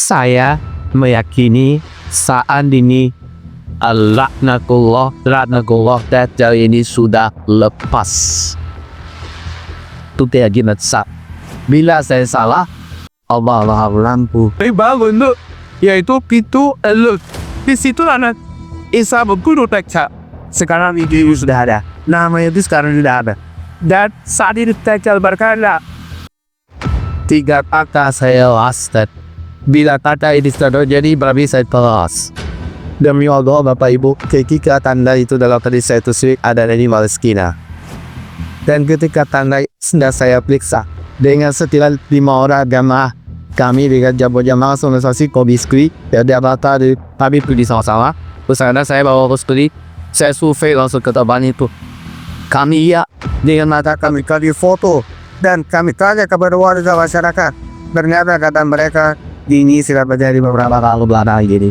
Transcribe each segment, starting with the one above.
Saya meyakini saat ini laknatullah Dajjal ini sudah lepas. Itu keyakinan saya. Bila saya salah, Allah lampu. Bangun tuh, yaitu pintu Lut. Di situ anak Isa membunuh Dajjal. Sekarang video sudah ada. Namanya itu sekarang sudah ada. Dan saat ini Dajjal berkata, 3 kata saya wasted. Bila kata ini sudah jadi, berarti saya telas. Demi Allah, Bapak Ibu, ketika tanda itu dalam tadi saya tusuk ada di Palestina. Dan ketika tanda sudah saya periksa dengan setidaknya 5 orang jamaah kami dengan jamaah organisasi Kobiskri, ada kata di kami pergi sama-sama. Kesana saya bawa Kobiskri, saya survei langsung ke tempat itu. Kami dengan mata kami foto dan kami tanya kepada warga masyarakat. Ternyata kata mereka ini sudah terjadi beberapa kali belakang ini.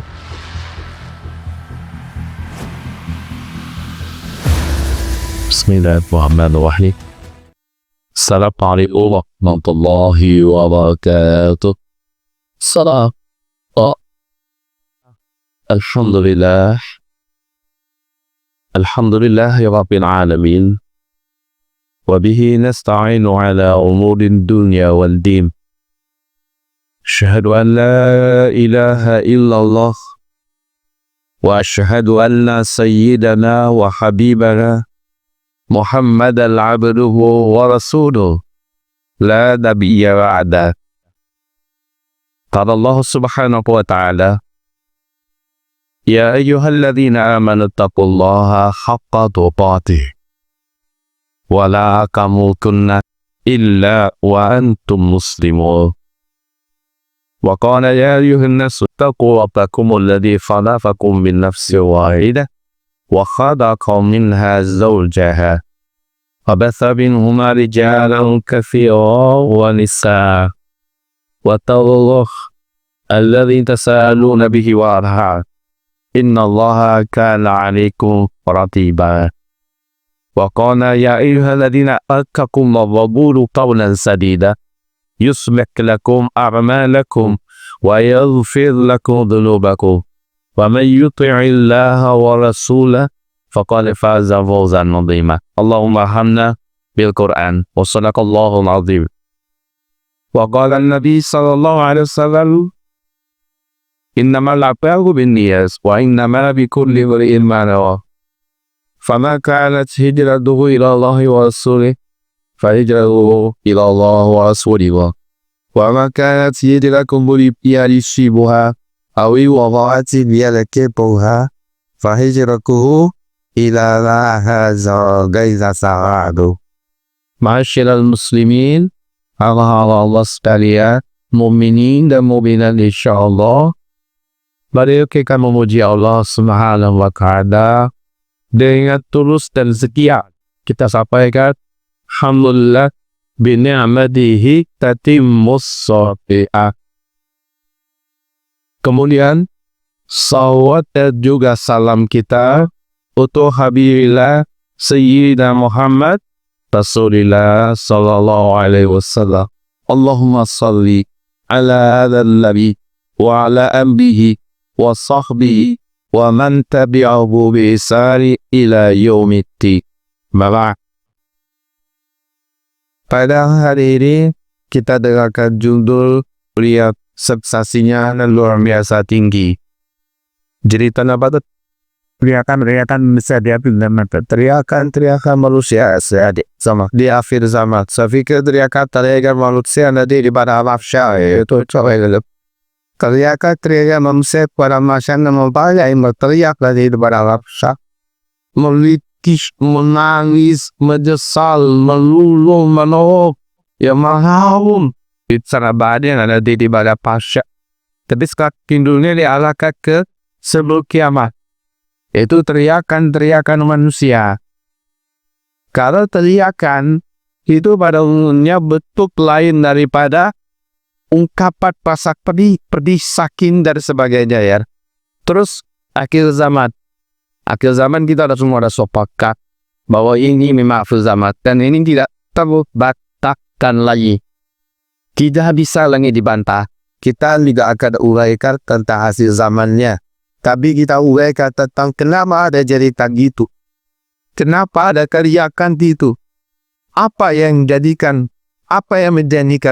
Bismillahirrahmanirrahim. Assalamualaikum warahmatullahi wabarakatuh. Salam. Alhamdulillah. Alhamdulillah ya Rabbil Alamin. Wabihi nasta'inu ala umurin dunya wal din. Asyhadu an la ilaha illallah. Wa asyhadu anna sayyidana wa habibana Muhammadan abduhu wa rasuluh. La nabiyya ba'da. Qala Allah subhanahu wa ta'ala, Ya ayyuhalladzina amanu taqullaha haqqa tuqatih wa la tamutunna illa wa antum muslimun. Wa qala ya ayyuhan nasu taqu rabbakum alladzi khalaqakum min nafsin wahidah wa khalaqa minha zawjaha wa batha minhuma rijalan katsiran wa nisaa wa taqullah alladzi tasaaluna bihi wa arham inna allaha kana 'alaikum raqiba. Wa qala ya ayyuhalladzina amanu qulu qawlan sadida yuslih lakum a'malakum wa yaghfir lakum dhunubakum wa man yuti'illaha wa rasulahu faqad faza fawzan 'azima. Allahumma arhamna bil Qur'an wa sadaqallahu al-'azim. Wa qala an-nabi sallallahu alaihi wasallam innamal a'malu binniyat wa innamal likulli imri'in ma nawa. Fama kanat hijratuhu ila Allahi wa rasulih فهجره إلى الله ورسوله وما كانت هجرتكم ليصيبها أو وضعت يركبها فهجرته إلى ما هاجر غير سعاد. معاشر المسلمين, Allah sekalian, mukminin dan mukminat insyaallah, mari kita memuji Allah Subhanahu wa Ta'ala dengan tulus dan setia. Kita sampaikan Alhamdulillah bini'amadihi tatimmus shalihat. Kemudian salawat dan juga salam kita untuk Habibillah Sayyidina Muhammad Rasulullah sallallahu alaihi wasallam. Allahumma salli ala hadzal nabi wa ala alihi wa sahbihi wa man tabi'ahu bi ihsan ila yaumiddin. Pada hari ini kita dengarkan judul lihat sensasinya luar biasa tinggi. Cerita apa tuh? Teriakan bisa teriakan manusia sama di akhir zaman. Saya pikir teriakan manusia nanti di pada mahsyar itu coba. Teriakan manusia pada mahsyar namun banyak yang berteriak nanti di pada mahsyar. Menangis, menyesal, meluluh, menolak, ya mahaum. Bicara badai yang ada di pada pasca. Tapi sekarang dunia dialahkan ke sebelum kiamat. Itu teriakan manusia. Kalau teriakan itu pada umumnya bentuk lain daripada ungkapan pasak pedih, saking dan sebagainya ya. Terus akhir zaman. Akhir zaman kita semua ada sepakat bahwa ini memang akhir zaman dan ini tidak terbantahkan lagi. Tidak bisa lagi dibantah. kita tidak akan uraikan tentang akhir zamannya. Tapi kita uraikan tentang kenapa ada cerita gitu. Kenapa ada teriakan gitu. Apa yang menjadikan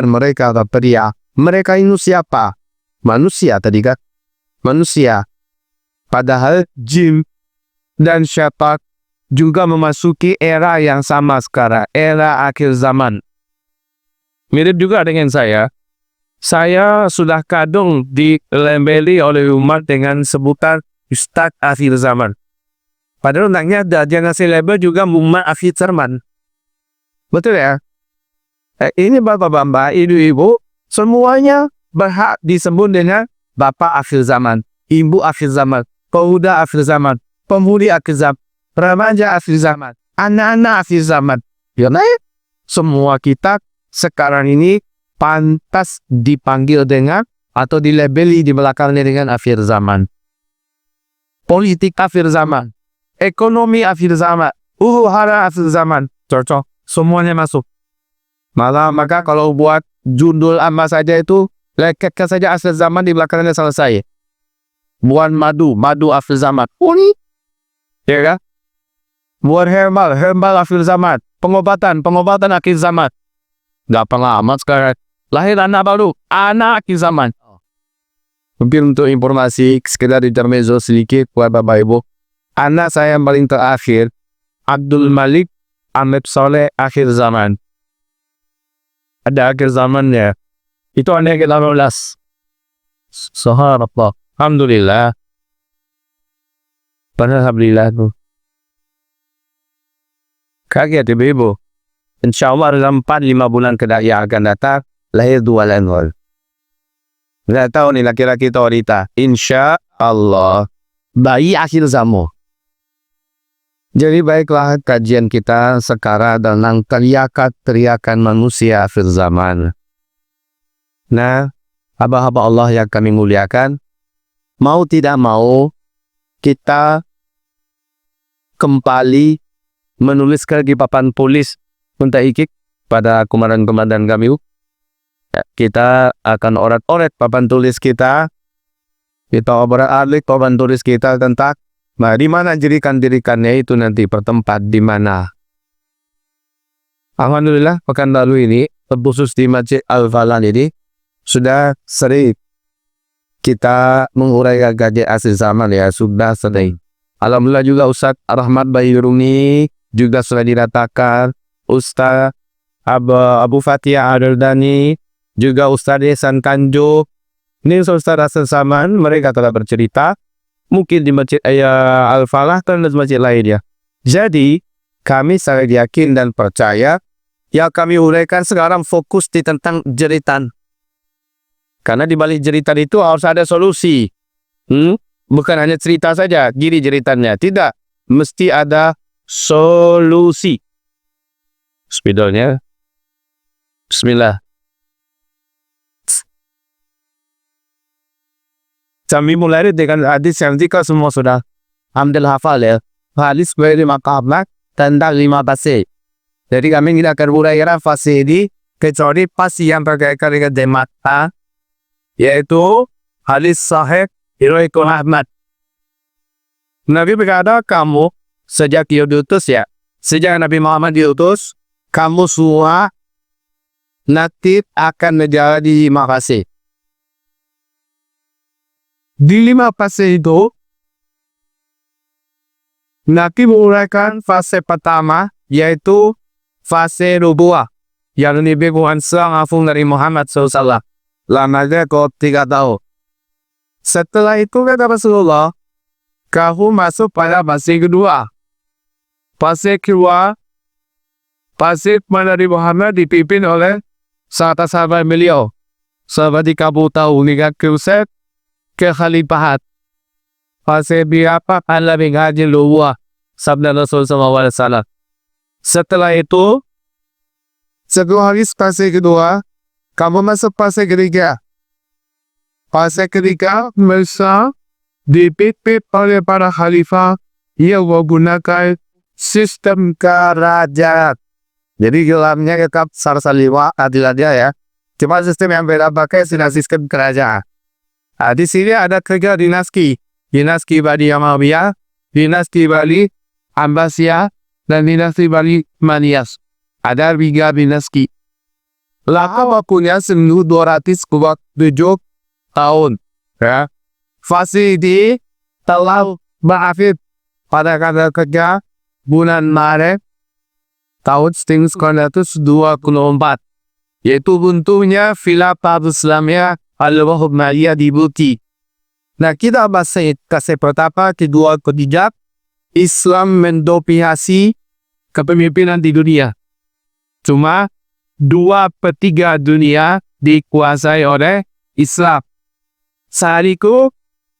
mereka teriak? Mereka ini siapa? Manusia tadi kan? Manusia. Padahal jin dan syaitan juga memasuki era yang sama sekarang. Era akhir zaman. Mirip juga dengan saya. Saya sudah kadung dilembeli oleh umat dengan sebutan Ustadz akhir zaman. Padahal undangnya jangan ngasih label juga umat akhir zaman. Betul ya? Ini bapak-bapak, ibu-ibu, semuanya berhak disebut dengan bapak akhir zaman, ibu akhir zaman, pemuda akhir zaman, pemudi akhir zaman, remaja akhir zaman, anak-anak akhir zaman. Ya, semua kita sekarang ini pantas dipanggil dengan atau dilabeli di belakangnya dengan akhir zaman. Politik akhir zaman, ekonomi akhir zaman, huru-hara akhir zaman, cocok, semuanya masuk. Maka kalau buat judul apa saja itu, leketkan saja akhir zaman di belakangnya selesai. Buat madu akhir zaman. Ya kan? Buat herbal akhir zaman. Pengobatan akhir zaman. Gak pengalaman sekarang. Lahir anak baru, anak akhir zaman. Mungkin untuk informasi, sekedar intermezzo sedikit buat Bapak Ibu. Anak saya yang paling terakhir, Abdul Malik Ahmed Soleh akhir zaman. Ada akhir zamannya. Itu anak yang ke-18. Subhanallah. Alhamdulillah. Alhamdulillah tuh. Kaget Ibu. Insya Allah dalam 4-5 bulan yang akan datang, lahir 2 lenggol. Nggak tahu nih laki-laki atau wanita. Insya Allah. Bayi akhir zaman. Jadi baiklah kajian kita sekarang tentang teriakan manusia akhir zaman. Nah, hamba-hamba Allah yang kami muliakan, mau tidak mau kita kembali menuliskan di papan tulis Muntaikik pada komandan-komandan kami. Kita akan oret-oret papan tulis kita. Kita obrol-abrik papan tulis kita tentang di mana jerikan-jerikannya itu nanti bertempat di mana. Alhamdulillah pekan lalu ini, khusus di Masjid Al-Falan ini, sudah sering kita menguraikan kajian akhir zaman ya, sudah sering. Alhamdulillah juga Ustaz Rahmat Bayruni juga sudah diratakan, Ustaz Abu Fatihah Adildani, juga Ustaz Ihsan Kanjo. Ini Ustaz akhir zaman, mereka telah bercerita, mungkin di Masjid Al-Falah dan masjid lainnya. Jadi, kami sangat yakin dan percaya yang kami uraikan sekarang fokus di tentang jeritan. Karena di balik jeritan itu harus ada solusi. Bukan hanya cerita saja, gini jeritannya. Tidak, mesti ada solusi. Spidolnya. Bismillah. Kami mulai dengan hadis yang jika semua sudah ambil hafal ya. Hadis dari makamat tentang 5 fase. Jadi kami tidak akan uraikan fase ini kecuali fase yang berkaitan dengan demata, yaitu hadis sahih riwayat Ahmad. Nabi berkata, kamu sejak diutus ya, sejak Nabi Muhammad diutus, kamu semua nanti akan menjadi 5 fase. Di 5 fase itu, Nabi menguraikan fase pertama, yaitu fase nubuwah, yang diberikan langsung dari Muhammad SAW. Lamanya kau 3 tahun. Setelah itu kata Rasulullah, kamu masuk pada fase kedua. Fase kedua, fase mana Nabi Muhammad dipimpin oleh sahabat-sahabat beliau. Seperti kamu tahu, nikah Qusayt, kekhalifahan. Fase berapa Allah menghaji luwah sabda Rasul SAW. Setelah itu, setelah fase kedua, kamu masuk fase ketiga. Fase ketiga, mereka dipimpin oleh para khalifah yang menggunakan sistem kerajaan. Jadi gelarnya tetap Sarsalima adilannya ya. Cuma sistem yang beda pakai sudah sistem kerajaan. Di sini ada 3 dinasti. Dinasti Bani Umayyah, dinasti Bani Abbasiyah, dan dinasti Bani Umayyah. Ada 3 dinasti. Laka waktunya 1227 tahun. Ya. Fase ini telah berakhir pada tanggal 3 bulan Maret tahun 1924. Yaitu bentuknya Khilafah Islamiyah Al-Umayyah dibuti. Nah, kita bahas kasih pertama, kedua, ketiga. Islam mendominasi kepemimpinan di dunia. Cuma 2/3 dunia dikuasai oleh Islam. Saat itu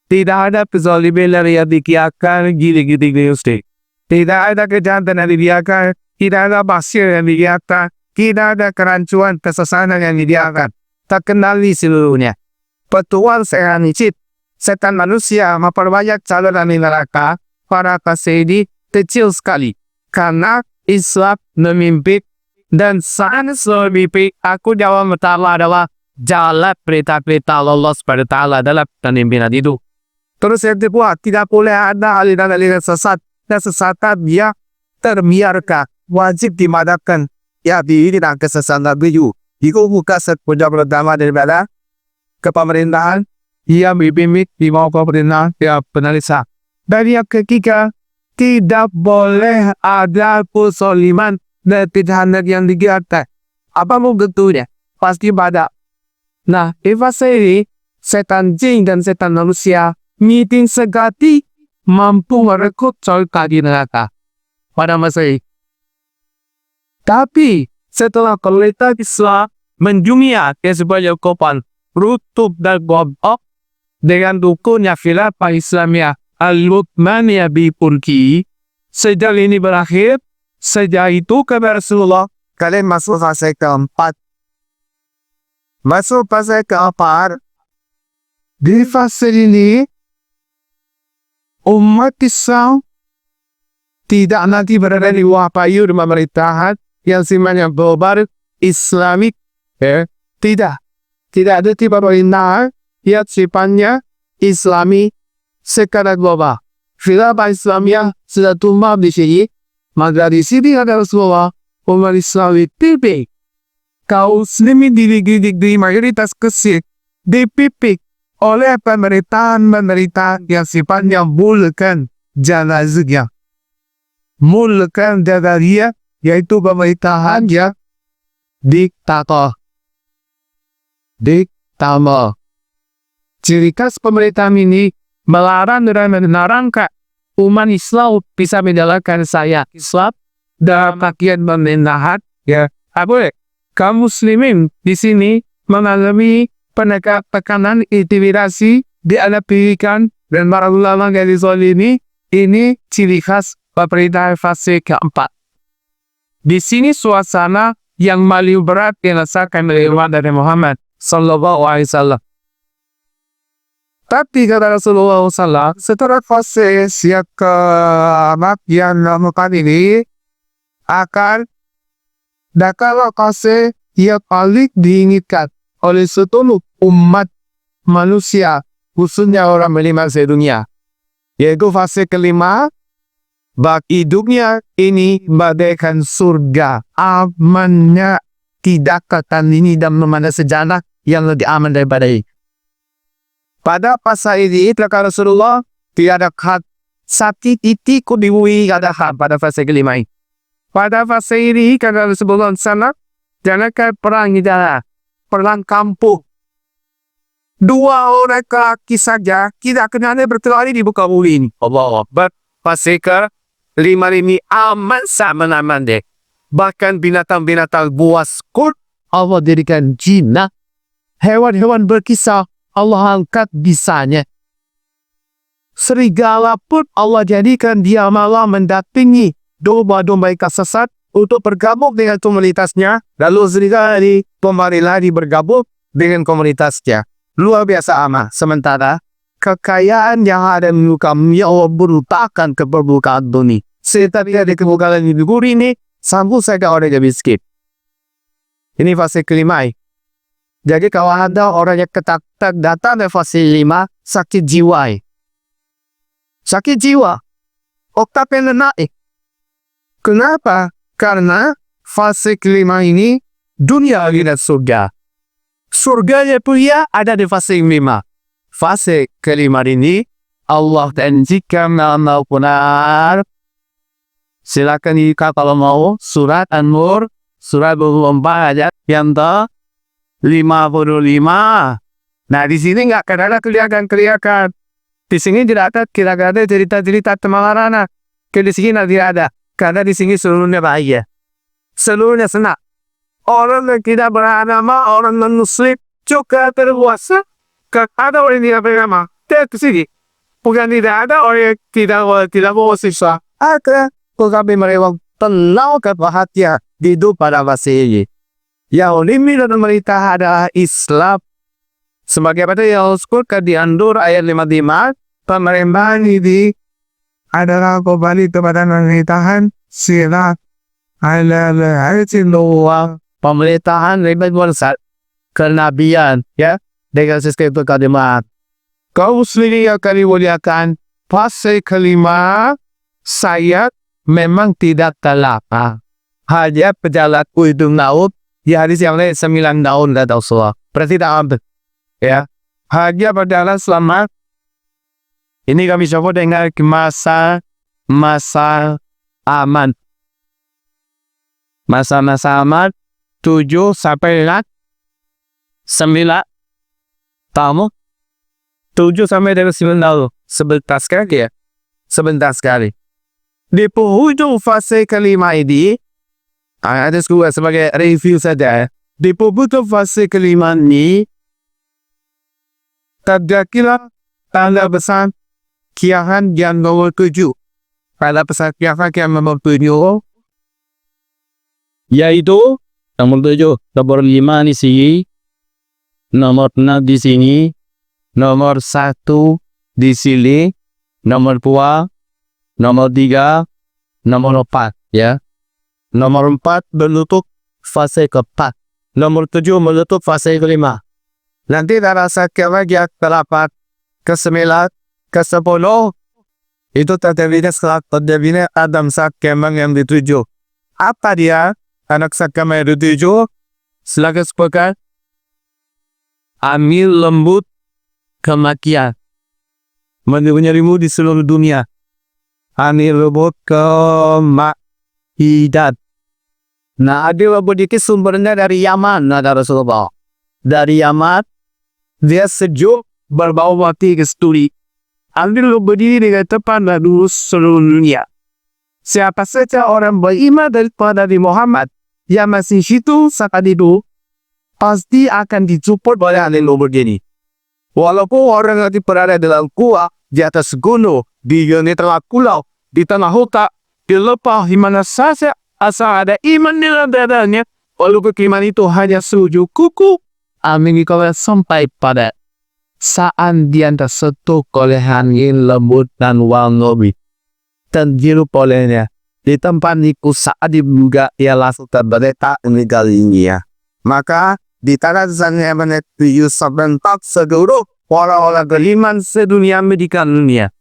tidak ada kezaliman yang dibiarkan gini-gini. Tidak ada kejahatan yang dibiarkan, tidak ada pasir yang dibiarkan, tidak ada kerancuan kesesanan yang dibiarkan. Terkendali seluruhnya. Petualang setan licik, setan manusia memperbanyak calon dari neraka. Para kasih ini kecil sekali karena Islam memimpin. Dan saat memimpin, aku jawab pertama adalah jalan perintah-perintah Allah SWT dalam pemimpinan itu. Terus yang kedua, tidak boleh ada aliran-aliran sesat. Dan sesatan dia terbiarkan, wajib dimadamkan. Ya, ini dan kesesatan itu. Itu bukan sebuah pertama daripada kepemerintahan. Ia memimpin di bawah pemerintahan yang penalisa. Dan yang ketiga, tidak boleh ada kezaliman dan kejahatan yang dibiarkan. Apa bentuknya? Pasti pada. Nah, di fase ini, setan jin dan setan manusia meeting segati mampu merekrut surga di neraka pada masa ini. Tapi setelah pemerintah Islam mendunia ke sebanyak kapan rutub dan gobok dengan dukunnya Khilafah Islamiyah Al-Umayyah di Turki, sejak ini berakhir. Sejak itu kepada Rasulullah, kalian masuk fase keempat. Masuk fase keempat. Di fase ini, umat Islam tidak nanti berada di bawah payung pemerintahan yang sifatnya global Islamik. Tidak. Tidak ada tipe pemerintahan yang sifatnya Islami secara global. Khilafah Islamiyah sudah tumbuh di sini. Maka di sini ada Rasulullah, umat Islam dipimpin. Kaum muslimin di mayoritas kecil dipimpin oleh pemerintahan yang sifatnya mulkan janazahnya. Mulkan janazahnya yaitu pemerintahan yang diktator. Ciri khas pemerintahan ini melarang dan menerangkan umat Islam bisa menjalankan saya Islam dalam bagian pemerintahan. Ya, boleh. Kaum muslimin di sini mengalami penegak tekanan intimidasi, dialihkan dan para ulama yang dizalimi. Ini ciri khas pemerintahan fase keempat. Di sini suasana yang paling berat dirasakan oleh umat dari Muhammad Sallallahu Alaihi Wasallam. Tapi kata Rasulullah SAW, setelah fase siap keempat yang melakukan ini akan datang fase yang paling diinginkan oleh seluruh umat manusia, khususnya orang beriman sedunia, yaitu fase kelima. Bagi dunia ini bagaikan surga, amannya, tidak kata ini dan memandang sejarah yang lebih aman daripada ini. Pada fase ini, kata Rasulullah, tiada hak sakit itiku diwui ada hak pada fase kelima ini. Pada fase ini, kata Rasulullah sana, jangankan perang idara, perang kampung. 2 orang kaki saja, tidak kenal berkelari di muka bumi ini. Allah Akbar. Fase kelima ini aman sama aman deh. Bahkan binatang-binatang buas kut, Allah dirikan jinnah. Hewan-hewan berkisah, Allah angkat bisanya. Serigala pun Allah jadikan dia malah mendampingi domba-domba yang sesat untuk bergabung dengan komunitasnya. Lalu serigala ini kembali lagi bergabung dengan komunitasnya. Luar biasa amat. Sementara kekayaan yang ada di muka bumi Allah berutakan ke permukaan bumi. Setiap ada kemukakan di bumi ini, sambung saja orang yang miskin. Ini fase kelima. Jadi kalau ada orang yang ketakutan datang dari fase 5, sakit jiwa. Sakit jiwa. Oktapennya naik. Kenapa? Karena fase kelima ini dunia dan surga. Surganya pula ada di fase 5. Fase kelima ini Allah dan jika mau benar, silakan jika kalau mau surat An-Nur surat 24 ayat yang ke 55. Nah di sini nggak ada kelihatan. Di sini tidak ada kira-kira cerita-cerita teman-teman. Di sini tidak ada. Karena di sini seluruhnya bahagia. Seluruhnya senang. Orang yang tidak beragama, orang non-muslim juga terpuasa. Ada orang yang tidak beragama. Tidak ke sini. Bukan tidak ada orang yang tidak mau siswa. Ada. Tetapi mereka tenang kebahagiaan hidup pada fase ini. Yang limit dan pemerintah adalah Islam. Sebagai pada yang disebutkan di An-Nur ayat 55, pemerintahan ini adalah kembali kepada pemerintahan silat. Pemerintahan lebih besar kenabian, ya, dengan sistem kalimat. Kaum muslimin yang kami muliakan, fase kelima saya memang tidak terlapa. Hanya pejalan ujung laut. Di hadis yang lain 9 tahun kata Rasulullah. Berarti tak ambil. Ya. Hanya berjalan selama. Ini kami coba dengan masa aman. Masa-masa aman 7 sampai 9 tahun. 7 sampai dengan 9 tahun. Sebentar sekali ya. Sebentar sekali. Di penghujung fase kelima ini, ada sebagai review saja. Di penghujung fase kelima ini, terjadilah tanda besar kiamat yang nomor 7. Tanda besar kiamat yang nomor 7, yaitu nomor 7, nomor 5 di sini, nomor 6 di sini, nomor 1 di sini, nomor 2, nomor 3, nomor 4, ya. Nomor 4 menutup fase keempat. Nomor 7 menutup fase kelima. Nanti rasa lagi ke-8, ke-9, ke-10 itu terjadinya setelah terjadinya Adam Sakemang yang dituju. Apa dia? Anak Sakemang yang dituju silakan sebutkan. Amil lembut kematian menyelimuti di seluruh dunia. Amil lembut kematian. Nah, ada sedikit sumbernya dari Yaman, ada Rasulullah. Dari Yaman, dia sejuk berbau mati kesturi. Ambil berdiri dengan tepat dan lurus seluruh dunia. Siapa saja orang beriman daripada Nabi Muhammad yang masih hidup saat itu, pasti akan dijemput oleh ahli begini. Walaupun orang yang berada dalam gua, di atas gunung, di tengah pulau, di tanah hutan, di lepah, di mana saja, asal ada iman dalam dadanya, walaupun iman itu hanya seujung kuku, amin kalau sampai pada saat dia tersentuh oleh angin lembut dan wangi, terhirup olehnya. Di tempat itu saat dibuka, ia langsung terberita meninggal dunia. Maka di tanah sana menetu sebentak seluruh orang-orang beriman sedunia meninggal dunia.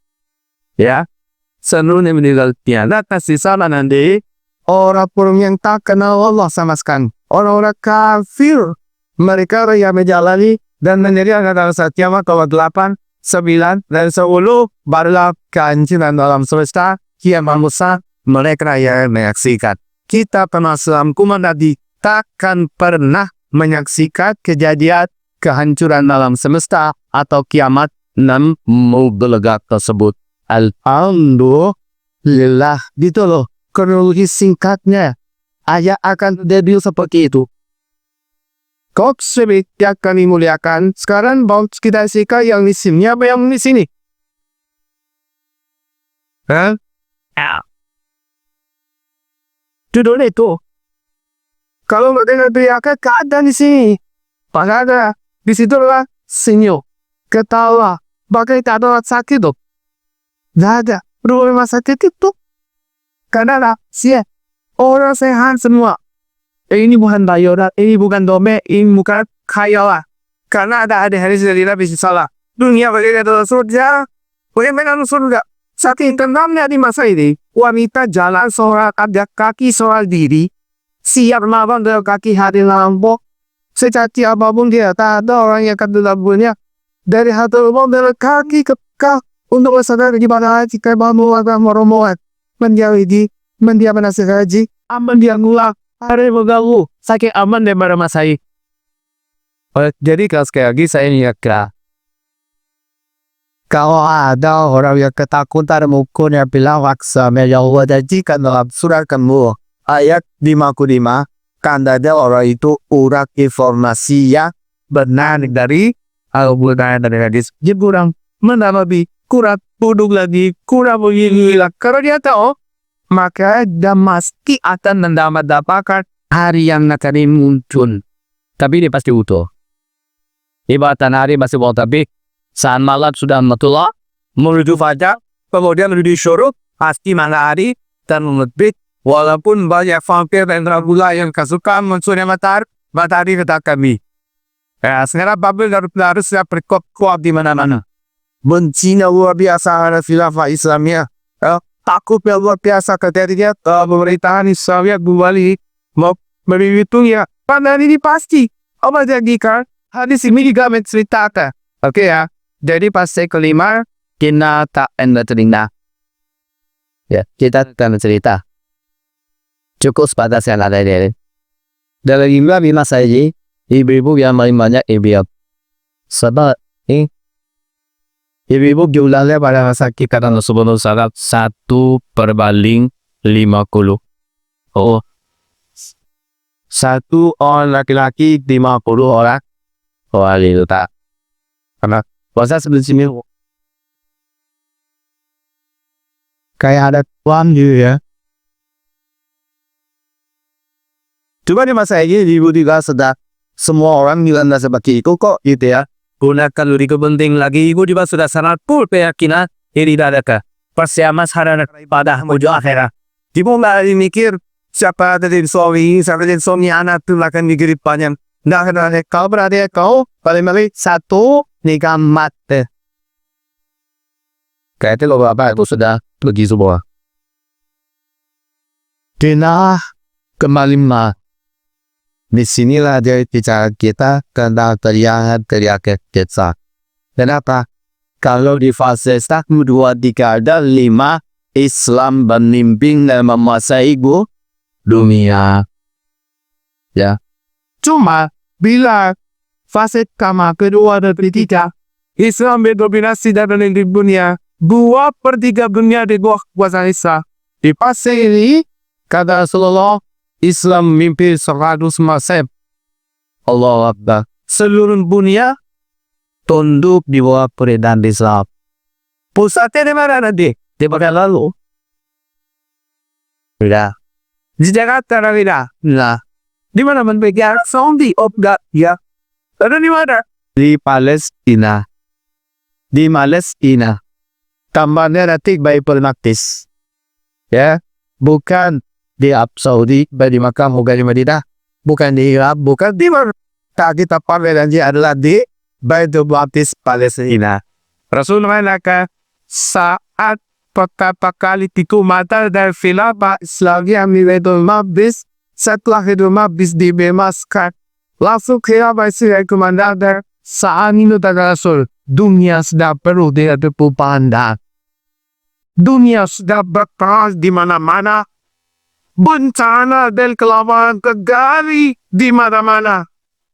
Ya, seluruhnya meninggal dunia. Nah, sisa nanti orang-orang yang tak kenal Allah sama sekali, orang-orang kafir, mereka yang menjalani dan menjadi antara kiamat kalau 8, 9, dan 10 barulah kehancuran dalam semesta kiamat besar mereka yang menyaksikan. Kita penasaran kuman tadi takkan pernah menyaksikan kejadian kehancuran dalam semesta atau kiamat nan mubalaghah tersebut. Alhamdulillah, gitu loh. Kronologi singkatnya, ayat akan terjadi seperti itu. Kok yang kami muliakan, sekarang mau kita sikat yang di sini, apa yang di sini? Hah? Judul itu. Kalau mereka teriakan keadaan di sini, pada di situ lah senyum, ketawa, bahkan tak ada sakit dok. Tidak ada rumah sakit itu. Karena orang sehat semua. Ini bukan bayoran, ini bukan domek, ini bukan khayalan. Karena ada hadis dari Nabi salah. Dunia bagaikan adalah surga, bagaimana surga? Saking tenangnya di masa ini, wanita jalan sholat ada kaki sholat diri, siap melawan dengan kaki hari lampu. Secaci apapun dia, tak ada orang yang akan dilabunnya. Dari hati umum dari kaki ke kaki untuk bersadar gimana jika bangun akan merombongan mendiam nasi haji, aman dia ngulang, hari mengganggu, sakit aman daripada masai. Jadi sekali lagi saya ingatkan, kalau ada orang yang ketakutan mukul yang bilang waksa Allah janjikan dalam surat kamu ayat 55, karena ada orang itu urak informasi yang benar dari Al-Quran dan hadis. Dia kurang menambah kurang duduk lagi, kurang begini. Kalau dia tahu, maka dia pasti akan mendapatkan hari yang akan muncul. Tapi dia pasti utuh. Ibatan hari masih mau tapi saat malam sudah matullah menuju fajar, kemudian menuju syuruk, pasti matahari dan menerbit. Walaupun banyak vampir dan dracula yang kesukaan munculnya matahari kata kami. Sekarang Babel harus berkuat di mana-mana. Bencinya luar biasa ada khilafah Islamnya. Takut luar biasa ketika pemerintahan Islamnya kembali mau berhitungnya. Pada ini pasti apa jadikan hadis ini juga menceritakan. Oke ya. Jadi pasal kelima kita tak mencerita. Ya, kita tak mencerita. Cukup sebatas yang ada di dalam lima saja. Ibu-ibu yang paling banyak ibu. Sebab ibu-ibu jumlahnya pada masa kita dan sebelum salat 1/50. Oh, 1 orang laki-laki 50 orang. Oh, itu tak. Karena puasa sebelum sini kayak ada tuan gitu ya. Coba di masa ini ibu juga sedang semua orang bilang seperti itu kok gitu ya. Gunakan lebih penting lagi ibu juga sudah sangat full keyakinan ini adakah persiapan sarana ibadah menuju akhirat. Ibu nggak mikir siapa dari suami anak itu akan dikirim panjang. Nah, kalau berarti kau paling satu nikah mati. Kayak itu loh bapak itu sudah pergi semua. Dina kembali mah. Disinilah dia bicara kita tentang teriakan kita. Kenapa? Kalau di fase 1, 2, 3, dan 5 Islam memimpin dan menguasai dunia. Ya. Cuma bila fase kedua dan ketiga Islam berdominasi dalam dunia, 2/3 dunia di bawah kuasa Islam. Di fase ini kata Rasulullah, Islam memimpin 100%. Allah Akbar. Seluruh dunia tunduk di bawah peredaran Islam. Pusatnya di mana nanti? Di bagian lalu. Tidak. Di Jakarta tidak. Nah. Di mana menpegang Saudi Obda ya? Ada di mana? Di Palestina. Di Palestina. Tambahnya nanti Bible Maktis. Ya, bukan di Arab Saudi, di Makkah, bukan di Madinah, bukan di Irak, bukan di mana. Tak kita pakai janji adalah di Baitul Maqdis Palestina. Rasul mengatakan saat pertama kali dikumandang dari khilafah Islamiyah di Baitul Maqdis, setelah Baitul Maqdis dibebaskan, langsung khilafah Islamiyah dikumandang saat itu kata Rasul, dunia sudah penuh dengan perubahan. Dunia sudah berperang di mana-mana. Bencana dan kelaparan terjadi di mana-mana.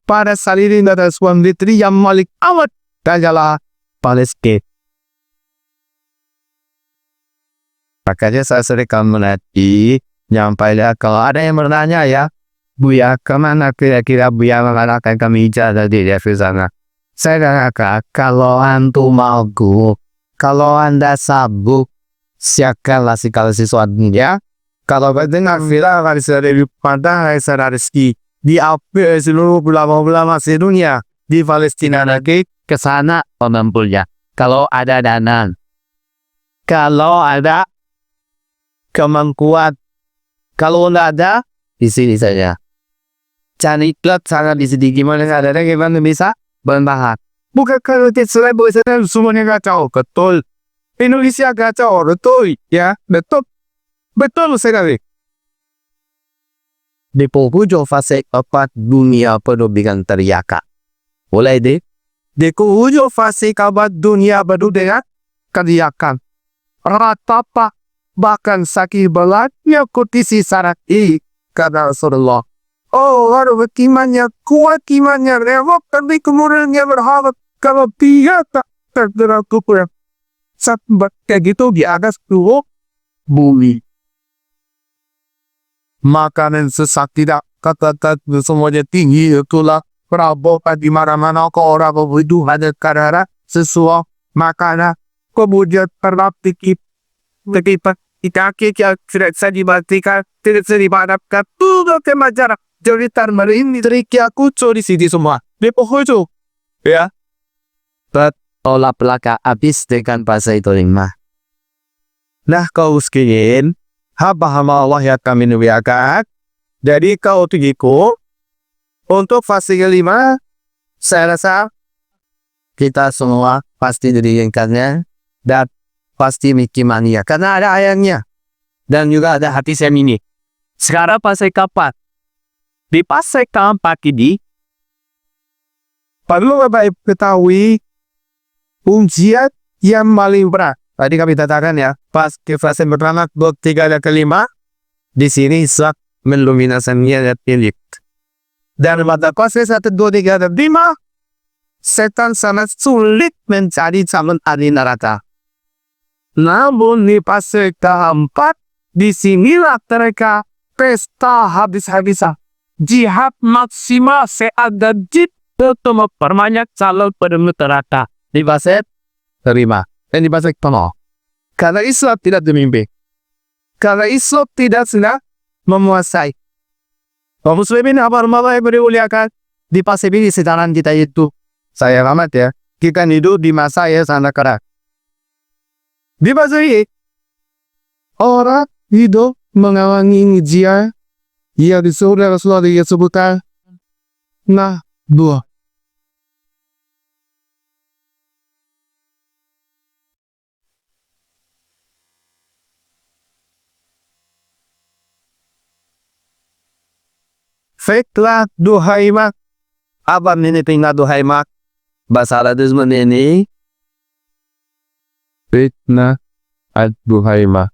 Pada saat ini ada sebuah negeri yang malik awet adalah Palestina. Makanya saya sering menanti nyampaikan kalau ada yang bertanya ya, Buya kemana kira-kira Buya mengatakan kami jalan di sana. Saya katakan kalau antum mau, kalau anda sabuk, siapkanlah segala sesuatunya. Kalau dengar viral dari pandang dari rezeki diambil seluruh ulama-ulama sedunia di Palestina lagi ke sana mengumpulnya. Kalau ada dana, kalau ada kemampuan, kalau tidak ada di sini saja. cari klub sangat disedih. Gimana caranya kita bisa bertahan? Bukan kalau selain bosan semuanya kacau. Betul. Indonesia kacau. Betul. Ya, betul. Betul sekali. Di penghujung fase keempat, dunia penuh dengan teriakan. Mulai deh. Di penghujung fase keempat, dunia penuh dengan teriakan. Ratapa bahkan sakit beratnya kondisi saat ini kata Rasulullah. Oh, harus imannya kuat, imannya rewok, tapi kemudiannya berharap kalau dia tak terkena kufur. Saat kayak gitu di atas tubuh bumi. Makanan sesak tidak kata-kata semuanya tinggi, itulah Prabowo di mana-mana ke orang begitu ada karena sesuatu makanan kemudian terapik kita yang tidak bisa dimatikan, tidak bisa dipadamkan, tuh kemajar jeritan ini triknya kucu di sini semua di penghujung ya. Olah pelaka habis dengan bahasa itu lima. Nah kau sekalian, hamba-hamba Allah yang kami muliakan, jadi kau tujuku untuk fase kelima, saya rasa kita semua pasti diinginkannya dan pasti mikirnya karena ada ayatnya dan juga ada hati saya ini. Sekarang fase keempat. Di fase keempat ini perlu Bapak ketahui ujian yang paling berat. Tadi kami katakan ya, pas di fase pertama, ketiga dan kelima, di sini zat mendominasinya dan elit. Dan pada fase 1, 2, 3, dan 5, setan sangat sulit mencari calon ahli neraka. Namun di fase keempat, disinilah mereka pesta habis-habisan. Jihad maksimal seada jid untuk memperbanyak calon penerima neraka. di fase kelima dan di fase keempat. Karena Islam tidak memimpin. Karena Islam tidak sedang menguasai. Kaum muslimin apa-apa yang dimuliakan Di fase ini sedangkan kita itu saya amat ya. Kita hidup di masa yang sangat keras. Di masa ini orang hidup mengalami ujian yang disuruh Rasulullah disebutkan nah dua. Fitnah duhai mak. apa ini tinggal duhai mak bahasa Arab ini Fitnah ad-duhai mak.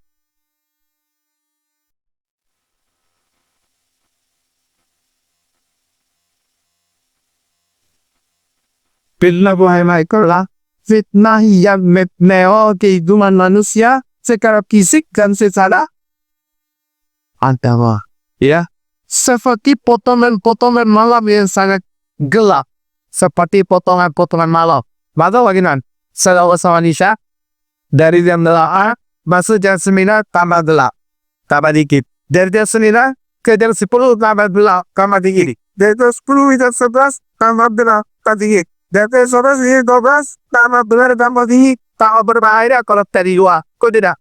Fitnah duhai mak itulah fitnah yang meneo kehidupan manusia secara fisik dan secara agama. Ya. Seperti potongan-potongan malam yang sangat gelap. Seperti potongan-potongan malam. Maka bagaimana? Selama manusia dari jam 8 masuk jam 9 tambah gelap. Tambah dikit. Dari jam 9 ke jam 10 tambah gelap. Tambah dikit. Dari jam 10 ke jam 11 tambah gelap. Tambah dikit. Dari jam 11 ke jam 12 tambah gelap. Tambah dikit. Tambah berbahaya kalau dari luar. Kok tidak?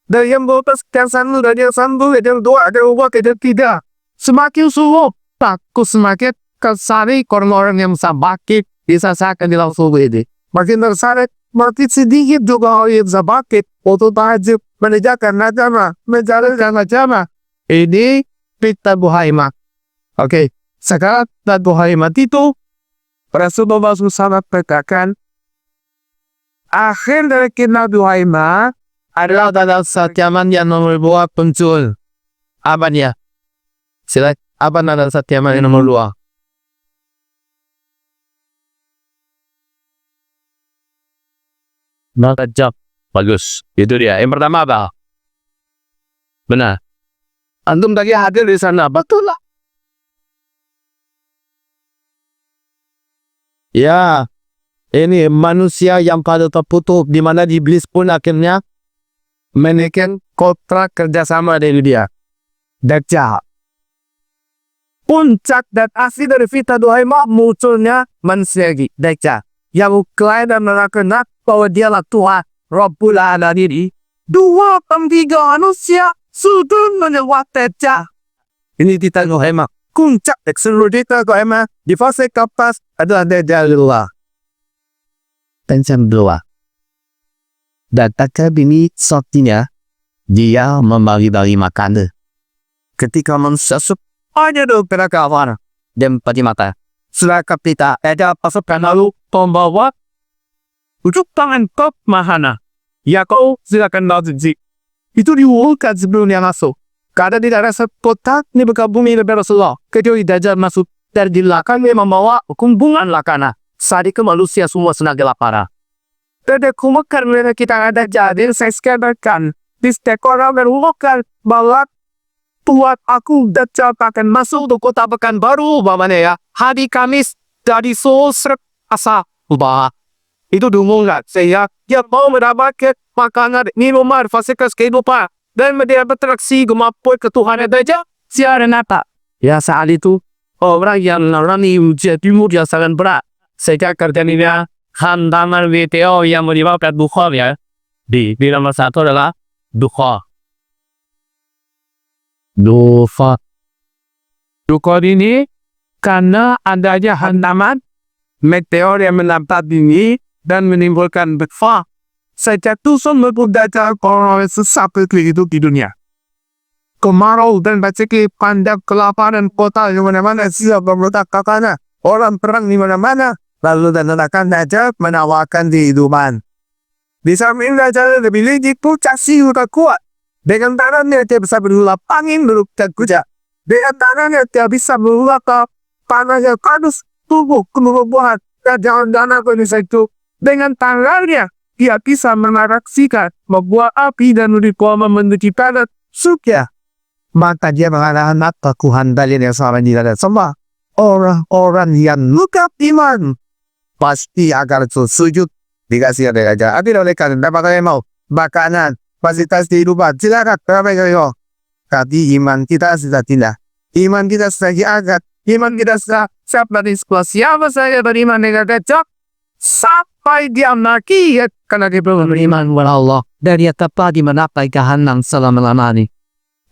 Dari jam 12 ke jam 1, dari jam 1 ke jam 2, ke jam 2 ke jam 3. Semakin subuh, takut semakin kesari orang-orang yang sakit bisa sakit di langsung ini. Makin terseret, makin sedikit juga orang yang sakit untuk tahajud menegakkan agama, menjalankan agama. Ini fitnah duhai mak. Oke, sekarang fitnah duhai mak itu Rasulullah SAW katakan akhir dari fitnah duhai mak adalah dalam setiaman yang membuat muncul apa dia? Sila apa nama setiaman yang nomor 2? Nakajab. Bagus. Itu dia. Yang pertama apa? Benar. Antum tadi hadir di sana, betul lah. Ya, ini manusia yang pada terputus di mana iblis pun akhirnya menekan kontrak kerjasama dengan dia. Dajjal. Puncak dan asli dari fitnah duhai mak munculnya manusia Dajjal yang mengklaim dan menerangkan bahwa dialah Tuhan Rabbul Alamin. 2/3 manusia sudah melewati Dajjal. ini fitnah duhai mak. puncak accelerator ko emang di fase kapas adalah dari luar. Pencam dua. Dan takab ini sepertinya dia membagi-bagi makanan. Ketika mensasup Aja do penakawan. dan pati mata. Setelah kita ada pasukan lalu pembawa ujuk tangan ke mahana. Ya kau silakan lanjut. Itu diulurkan sebelumnya masuk. Karena di daerah kotak ini bergabung dengan Rasulullah. Kecuali Dajjal masuk dari di belakangnya membawa kumbungan lakana. Saat itu manusia semua senang kelaparan. Tidak kumakan mereka kita ada jadi saya sekarang di setiap orang berulurkan bahwa buat aku Dajjal akan masuk ke kota Pekanbaru bagaimana ya. Hari Kamis dari sore asa ubah. Itu dumungan saya dia mau mendapatkan makanan minuman fasilitas kehidupan dan dia berinteraksi gemapoi ketuhanan Dajjal siaran apa ya saat itu orang yang mengalami ujian timur yang sangat berat sehingga kerjanya hantaman video yang menyebabkan duka ya di nomor satu adalah duka ini karena adanya hantaman meteor yang menampak ini dan menimbulkan bencana. Sejak Tuson Dajjal orang sesat hidup di dunia. Kemarau dan baciki pandang kelaparan kota di mana-mana siap memberontak kakana. Orang perang di mana-mana. Lalu dan akan Dajjal menawarkan kehidupan. Di samping Dajjal lebih licik puncak siuran kuat. Dengan tangannya dia bisa berulap angin berukir kuda. Dengan tangannya dia bisa berulap ke panasnya kadus tubuh kenubuhan dan jalan-jalan Indonesia itu. Dengan tangannya dia bisa menaraksikan membuat api dan ritual menuju planet surga. Maka dia mengatakan kekuatan dalil yang selama ini ada semua orang-orang yang luka iman pasti akan sujud dikasih ada aja. Tapi oleh karena dapat mau makanan fasilitas kehidupan silakan ramai kayo. Tapi iman kita sudah tidak. Iman kita sudah agak. Iman kita sudah siap dari sekolah. Siapa saja beriman dengan Dajjal sampai dia mati ya karena dia belum beriman kepada Allah Dan ia tepat di menapai kehanam selama-lamanya.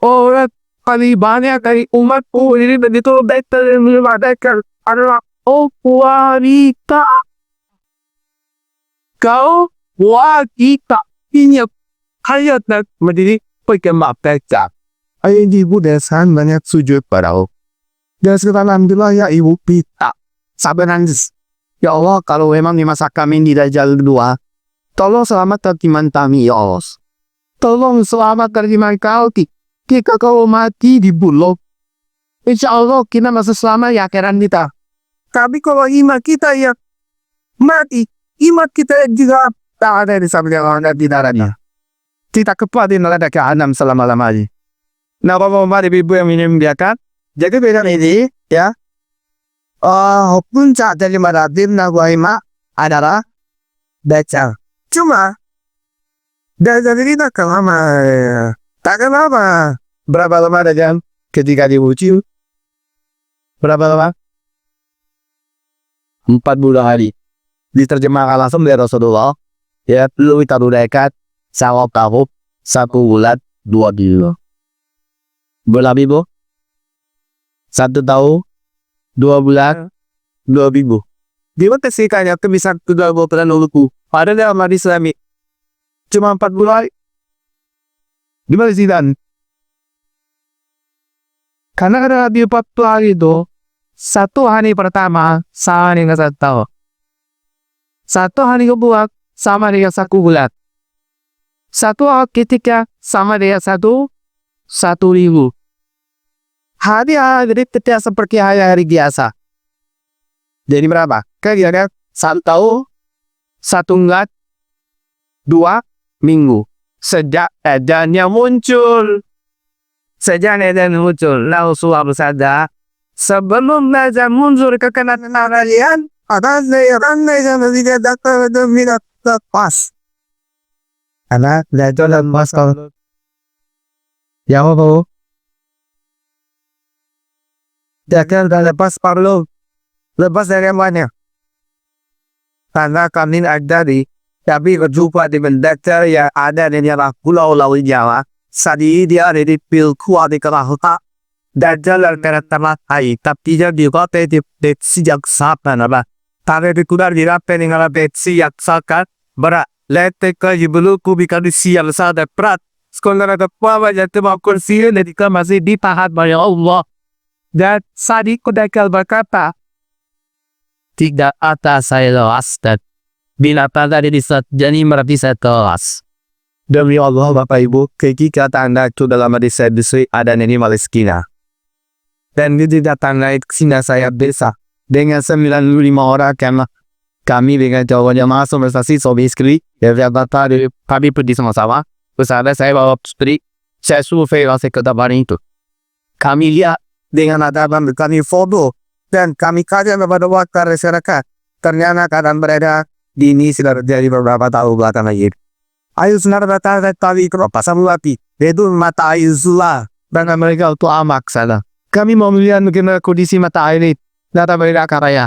orang paling banyak dari umatku ini begitu betul mereka adalah wanita. Kau wanita ini hayat nak menjadi penggemar Dajjal. Ayah ibu desan banyak sujud pada Allah. Dan sekarang alhamdulillah ya ibu pita sabar nangis. Ya Allah, kalau memang di masa kami di Dajjal kedua, tolong selamatkan iman kami, ya Allah. Tolong selamatkan iman kau. Jika kau mati dibunuh, insya Allah kita masih selamat ya akhirat kita. Tapi kalau iman kita yang mati, iman kita juga tak ada di samping Allah di daratnya. Kita kepada neraka jahanam selama-lamanya. Nah, bapak-bapak ibu yang minum biarkan. Jadi beda ini, ya. Puncak dari Maradim Naguaima adalah Dajjal. Cuma Dajjal ini tak lama. Tak lama. Berapa lama Dajjal ketika diuji? Berapa lama? 40 hari. Diterjemahkan langsung dari Rasulullah. Ya, lu taruh dekat sawah tahun 1 bulan 2 minggu. Berapa minggu? 1 tahun 2 bulan 2 minggu. Di mana sih kayaknya bisa kedua bulan duluku. Pada dalam hadis Islami cuma 4 bulan. Di mana sih dan? Karena ada di 4 hari itu 1 hari pertama sama dengan 1 tahun. 1 hari kedua sama dengan 1 bulan. 1 hari ketiga sama dengan 1 minggu. Hari-hari tidak seperti hari-hari biasa. Jadi berapa? Kira-kira 1 tahun, 1 bulan, 2 minggu. Sejak edannya muncul. Lalu Rasulullah bersabda, sebelum Dajjal muncul kekenangan kalian, ada ranai yang tidak datang dengan lepas. Karena Dajjal lepas kalau ya apa? Dajjal dah lepas parlo. Lepas dari mana? Karena kami ada di tapi berjumpa dengan Dajjal yang ada di dalam pulau Jawa. Saat ini dia ada di Pilkuat di Kerahota. Dajjal al ai taptija di kote di betsi jak sapa na ba. Tare di kudar di rape ni ngala betsi yak sakat. Bara lete ka jibulu kubika di sial sa da prat. Skondara da pawa jate ba kursi ne di ka masih ditahan oleh Allah. Dan Sadiq Kudakal berkata, tidak ada saya Ustaz. Bila pada di saat jadi merapi saya kelas. Demi Allah Bapak Ibu, ketika tanda itu dalam hadis saya disui ada nenek Palestina. Dan di tanda sini saya desa dengan 95 orang karena kami dengan jawabannya masuk prestasi sobi skri dan kata kami pergi sama-sama. Terus ada saya bawa stri, saya survei rasa ketabahan itu. Kami lihat dengan ada kami foto dan kami kaji kepada wakil masyarakat. Ternyata keadaan beredar di ini sudah terjadi beberapa tahun belakangan ini. Ayo senar rata tali keropas api itu mata air zula dan mereka itu amak sana. Kami mau melihat bagaimana kondisi mata air ini. Data mereka karaya.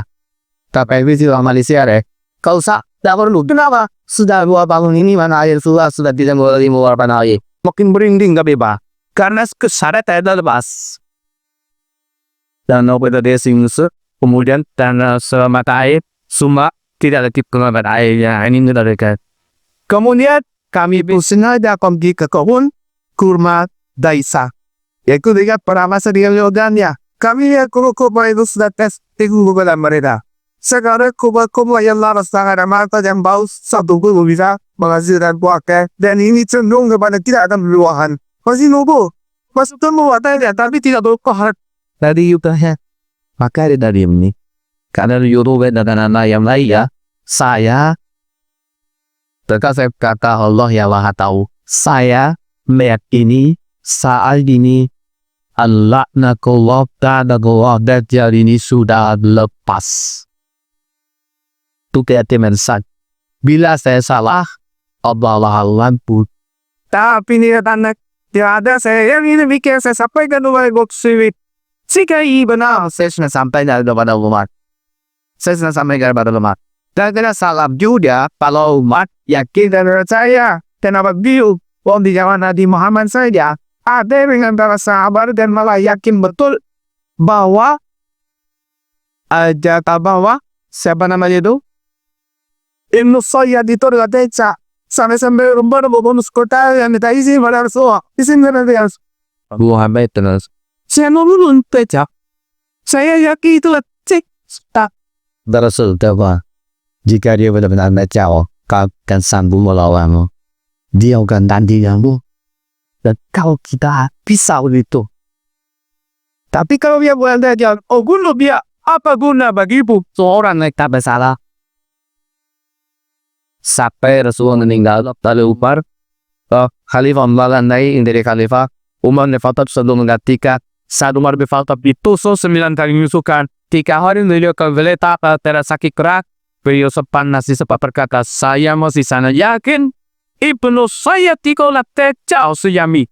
Tapi itu tidak Malaysia deh. Kau usah, tidak perlu. Kenapa? Sudah 2 tahun ini mana air zula sudah tidak boleh mengeluarkan air. Makin berinding gak bebas. Karena kesyarat ada lepas. Dan obat desi musuh. Kemudian dan semata air semua tidak lagi pengeluaran airnya. Ini tidak dekat. Kemudian kami pun sengaja pergi ke kebun kurma Daisa. Yaitu dengan peramasa dengan yogannya. Kami lihat kubu-kubu itu sudah tes kubu dan mereka. Sekarang kubu-kubu yang laras tangan mata yang bau satu kubu bisa menghasilkan buah kek. Dan ini cenderung kepada tidak akan berbuahan. Masih nunggu. Masuk temu watanya tapi tidak berkohat. Dari yukanya. Maka dari ini. Karena Yoruba dan anak yang lain ya. Saya terkasih kata Allah yang maha tahu. Saya meyakini saat ini al-la'natullah ta'ala Dajjal ini sudah lepas. Itu keyakinan saya. Bila saya salah, Allah ampun. Tapi ini anak tidak ada saya yang ini bikin saya sampaikan kepada Goksewit. Jika ini benar, saya sudah sampaikan kepada umat. Saya sudah sampaikan kepada umat. Dan tidak salah juga kalau umat yakin dan percaya. Kenapa beliau? Di zaman Nabi Muhammad saja ada dengan para sahabat dan malah yakin betul bahwa bahwa siapa namanya itu? Ibnu Sayyad itu adalah teca. Sampai-sampai rumah bonus kota yang minta izin pada Rasulullah. Izin kepada Rasul. Muhammad terus. Saya nurun teca. Saya yakin itu cek. Tak. Rasul apa? Jika dia benar-benar baca, kau akan sanggup melawanmu. Dia akan tandinganmu. Dan kau kita bisa itu. Tapi kalau dia bukan Dajjal, guna dia, apa guna bagimu? Seorang yang tak bersalah. Sampai Rasulullah meninggal, lalu Umar, Khalifah melandai dari Khalifah, Umar bin Khattab sebelum menggantikan. Saat Umar bin Khattab ditusuk 9 kali menyusukan, 3 hari beliau kembali tak sakit kerak. Beliau sepanas sempat berkata, saya masih sana yakin Ibnu Sayyad tikolah tecau suyami.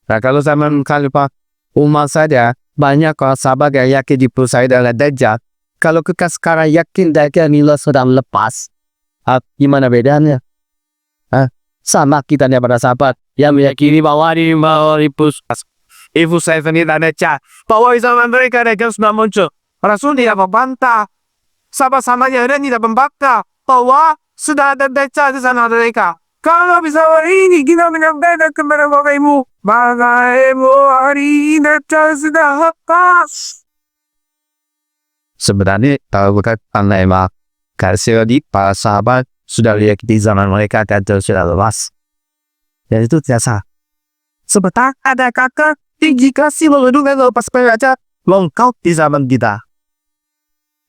Nah kalau zaman Khalifah Umar saja banyak sahabat yang yakin Ibnu Sayyad adalah Dajjal. Kalau kita sekarang yakin Dajjal nilai sedang lepas, gimana bedanya? Sama kita pada sahabat yang meyakini bahwa Ibnu Sayyad ini Dajjal. Bahwa zaman mereka Dajjal sudah muncul. Rasul tidak membantah. Sama-samanya dan tidak membantah bahwa sudah ada Dajjal di sana mereka. Kalau bisa hari ini kita menyampaikan kepada Bapak Ibu, hari ini Dajjal sudah lepas. Sebenarnya kalau bukan karena kasih di para sahabat sudah lihat di zaman mereka Dajjal sudah lepas. Dan itu biasa. Sebentar ada kakak tinggi kasih mengedungkan lepas peraja lengkap di zaman kita.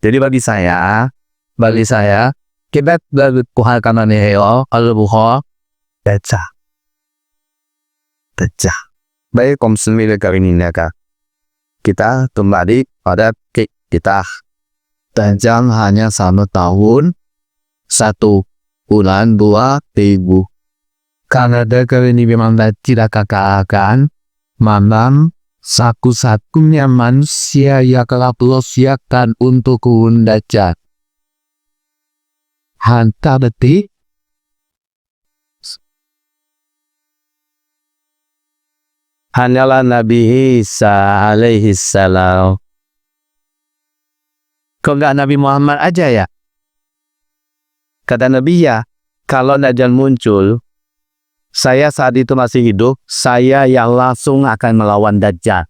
Jadi bagi saya, kita berkuhar karena niheo, al-bukhar, Dajjal. Baik kaum muslimin kali ini kita kembali pada kita. Dajjal hanya 1 tahun, 1 bulan, 2 minggu. Karena Dajjal ini memang tidak akan memang satu-satunya manusia yang telah siapkan untuk Dajjal. Hantar detik. hanyalah Nabi Isa alaihi salam. Kok nggak Nabi Muhammad aja ya? Kata Nabi ya, kalau Dajjal muncul, saya saat itu masih hidup, saya yang langsung akan melawan Dajjal.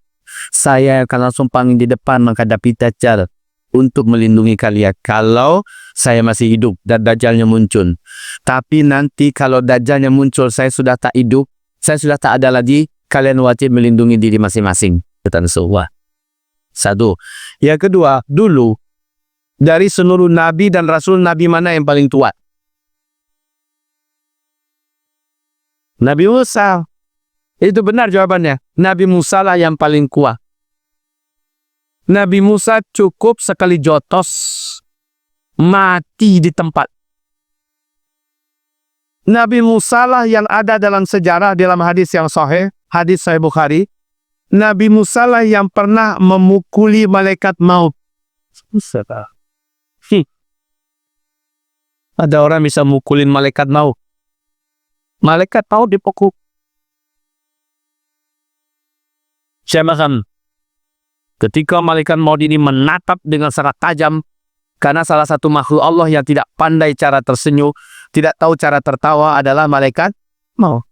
Saya akan langsung panggil di depan menghadapi Dajjal untuk melindungi kalian kalau saya masih hidup dan Dajjalnya muncul. Tapi nanti kalau Dajjalnya muncul, saya sudah tak hidup, saya sudah tak ada lagi, kalian wajib melindungi diri masing-masing. Kata Rasulullah. Satu. Yang kedua, dulu dari seluruh nabi dan rasul, nabi mana yang paling tua? Nabi Musa. Itu benar jawabannya. Nabi Musa lah yang paling kuat. Nabi Musa cukup sekali jotos, mati di tempat. Nabi Musa lah yang ada dalam sejarah dalam hadis yang sahih, hadis Sahih Bukhari. Nabi Musa lah yang pernah memukuli malaikat maut. Ada orang bisa mukulin malaikat maut. Malaikat maut dipukul. Syamahan. Ketika malaikat maut ini menatap dengan sangat tajam, karena salah satu makhluk Allah yang tidak pandai cara tersenyum, tidak tahu cara tertawa adalah malaikat maut.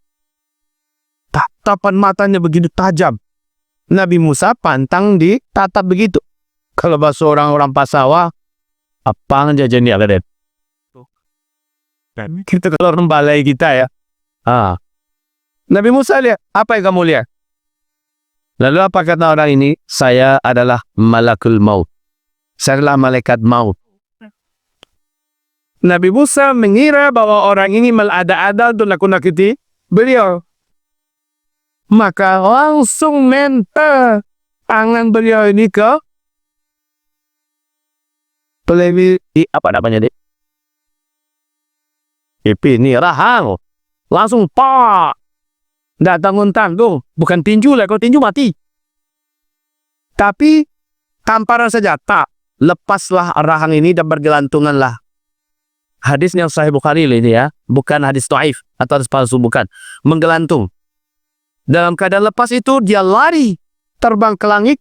Tatapan matanya begitu tajam. Nabi Musa pantang ditatap begitu. Kalau bahasa orang-orang Pasawa, apa jajan dia keren. Kita kalau orang balai kita ya. Nabi Musa lihat, apa yang kamu lihat? Lalu apa kata orang ini? Saya adalah malakul maut. Saya adalah malaikat maut. Nabi Musa mengira bahwa orang ini melada-ada untuk nakut-nakuti beliau. Maka langsung mental tangan beliau ini ke pelemi, apa namanya deh? Ini rahang. Langsung pak. Nggak tanggung-tanggung. Bukan tinju lah. Kalau tinju mati. Tapi tamparan senjata. Lepaslah rahang ini dan bergelantunganlah. Hadis yang Sahih Bukhari ini ya. Bukan hadis dhaif atau hadis palsu. Bukan. Menggelantung. Dalam keadaan lepas itu dia lari. Terbang ke langit.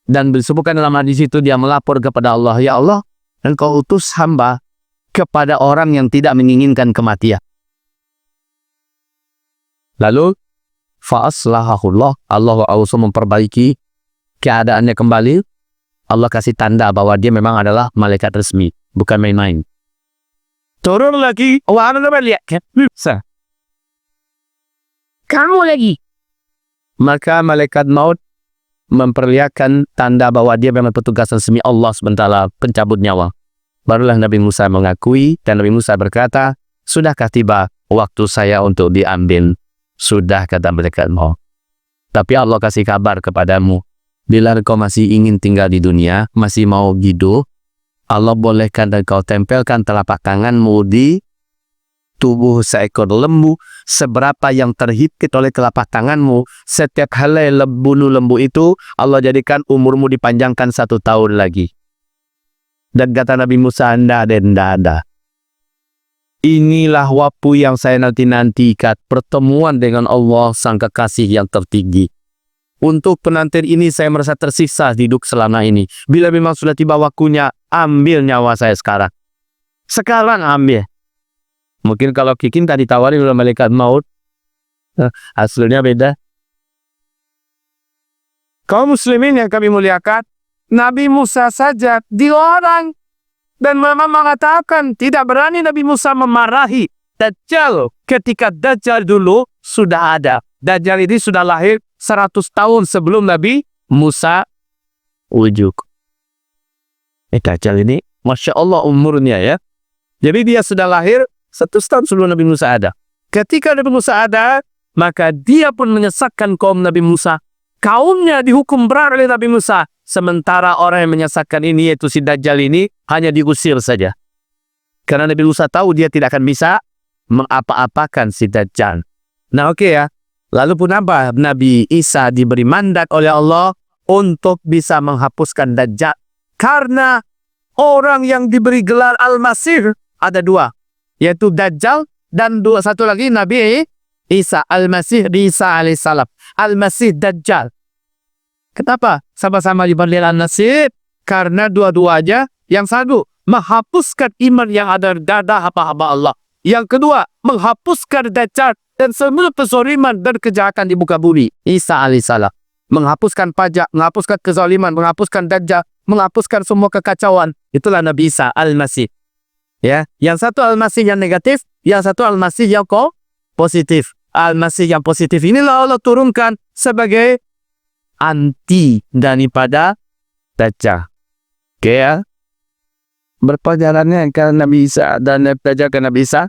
Dan disebutkan dalam hadis itu dia melapor kepada Allah. Ya Allah. Engkau utus hamba kepada orang yang tidak menginginkan kematian. Lalu fa'aslahahullah, Allah langsung memperbaiki keadaannya kembali. Allah kasih tanda bahwa dia memang adalah malaikat resmi, bukan main-main. Turun lagi, kamu lagi. Maka malaikat maut memperlihatkan tanda bahwa dia memang petugas resmi Allah sementara pencabut nyawa. Barulah Nabi Musa mengakui dan Nabi Musa berkata, sudahkah tiba waktu saya untuk diambil? Sudah, kata malaikat maut. Tapi Allah kasih kabar kepadamu, bila engkau masih ingin tinggal di dunia, masih mau hidup, Allah bolehkan engkau tempelkan telapak tanganmu di tubuh seekor lembu. Seberapa yang terhimpit oleh telapak tanganmu, setiap helai bulu lembu itu, Allah jadikan umurmu dipanjangkan 1 tahun lagi. Dan kata Nabi Musa, tidak ada. Inilah waktu yang saya nanti-nantikan, pertemuan dengan Allah sang kekasih yang tertinggi. Untuk penantian ini saya merasa tersiksa hidup selama ini. Bila memang sudah tiba waktunya, ambil nyawa saya sekarang. Sekarang ambil. Mungkin kalau Kikin tadi ditawarin oleh malaikat maut, hasilnya beda. Kaum muslimin yang kami muliakan, Nabi Musa saja dilarang. Dan memang mengatakan tidak berani Nabi Musa memarahi Dajjal ketika Dajjal dulu sudah ada. Dajjal ini sudah lahir 100 tahun sebelum Nabi Musa wujud. Dajjal ini Masya Allah umurnya ya. Jadi dia sudah lahir 100 tahun sebelum Nabi Musa ada. Ketika Nabi Musa ada, maka dia pun menyesatkan kaum Nabi Musa. Kaumnya dihukum berat oleh Nabi Musa. Sementara orang yang menyesatkan ini, yaitu si Dajjal ini, hanya diusir saja. Karena Nabi Musa tahu dia tidak akan bisa mengapa-apakan si Dajjal. Nah oke ya. Lalu pun apa? Nabi Isa diberi mandat oleh Allah untuk bisa menghapuskan Dajjal. Karena orang yang diberi gelar Al-Masih ada 2. Yaitu Dajjal dan satu lagi Nabi Isa Al-Masih Isa alaihissalam. Al-Masih Dajjal. Kenapa? Sama-sama diberi nasib. Karena dua-duanya yang satu menghapuskan iman yang ada di dada hamba-hamba Allah. Yang kedua menghapuskan Dajjal dan semua kezaliman dan kejahatan di muka bumi. Isa alaihissalam menghapuskan pajak, menghapuskan kezaliman, menghapuskan Dajjal, menghapuskan semua kekacauan. Itulah Nabi Isa Al-Masih. Ya, yang satu Al-Masih yang negatif, yang satu Al-Masih yang positif. Al-Masih yang positif inilah Allah turunkan sebagai anti daripada Dajjal. Oke ya. Berperjalannya ke Nabi Isa dan Dajjal ke Nabi Isa.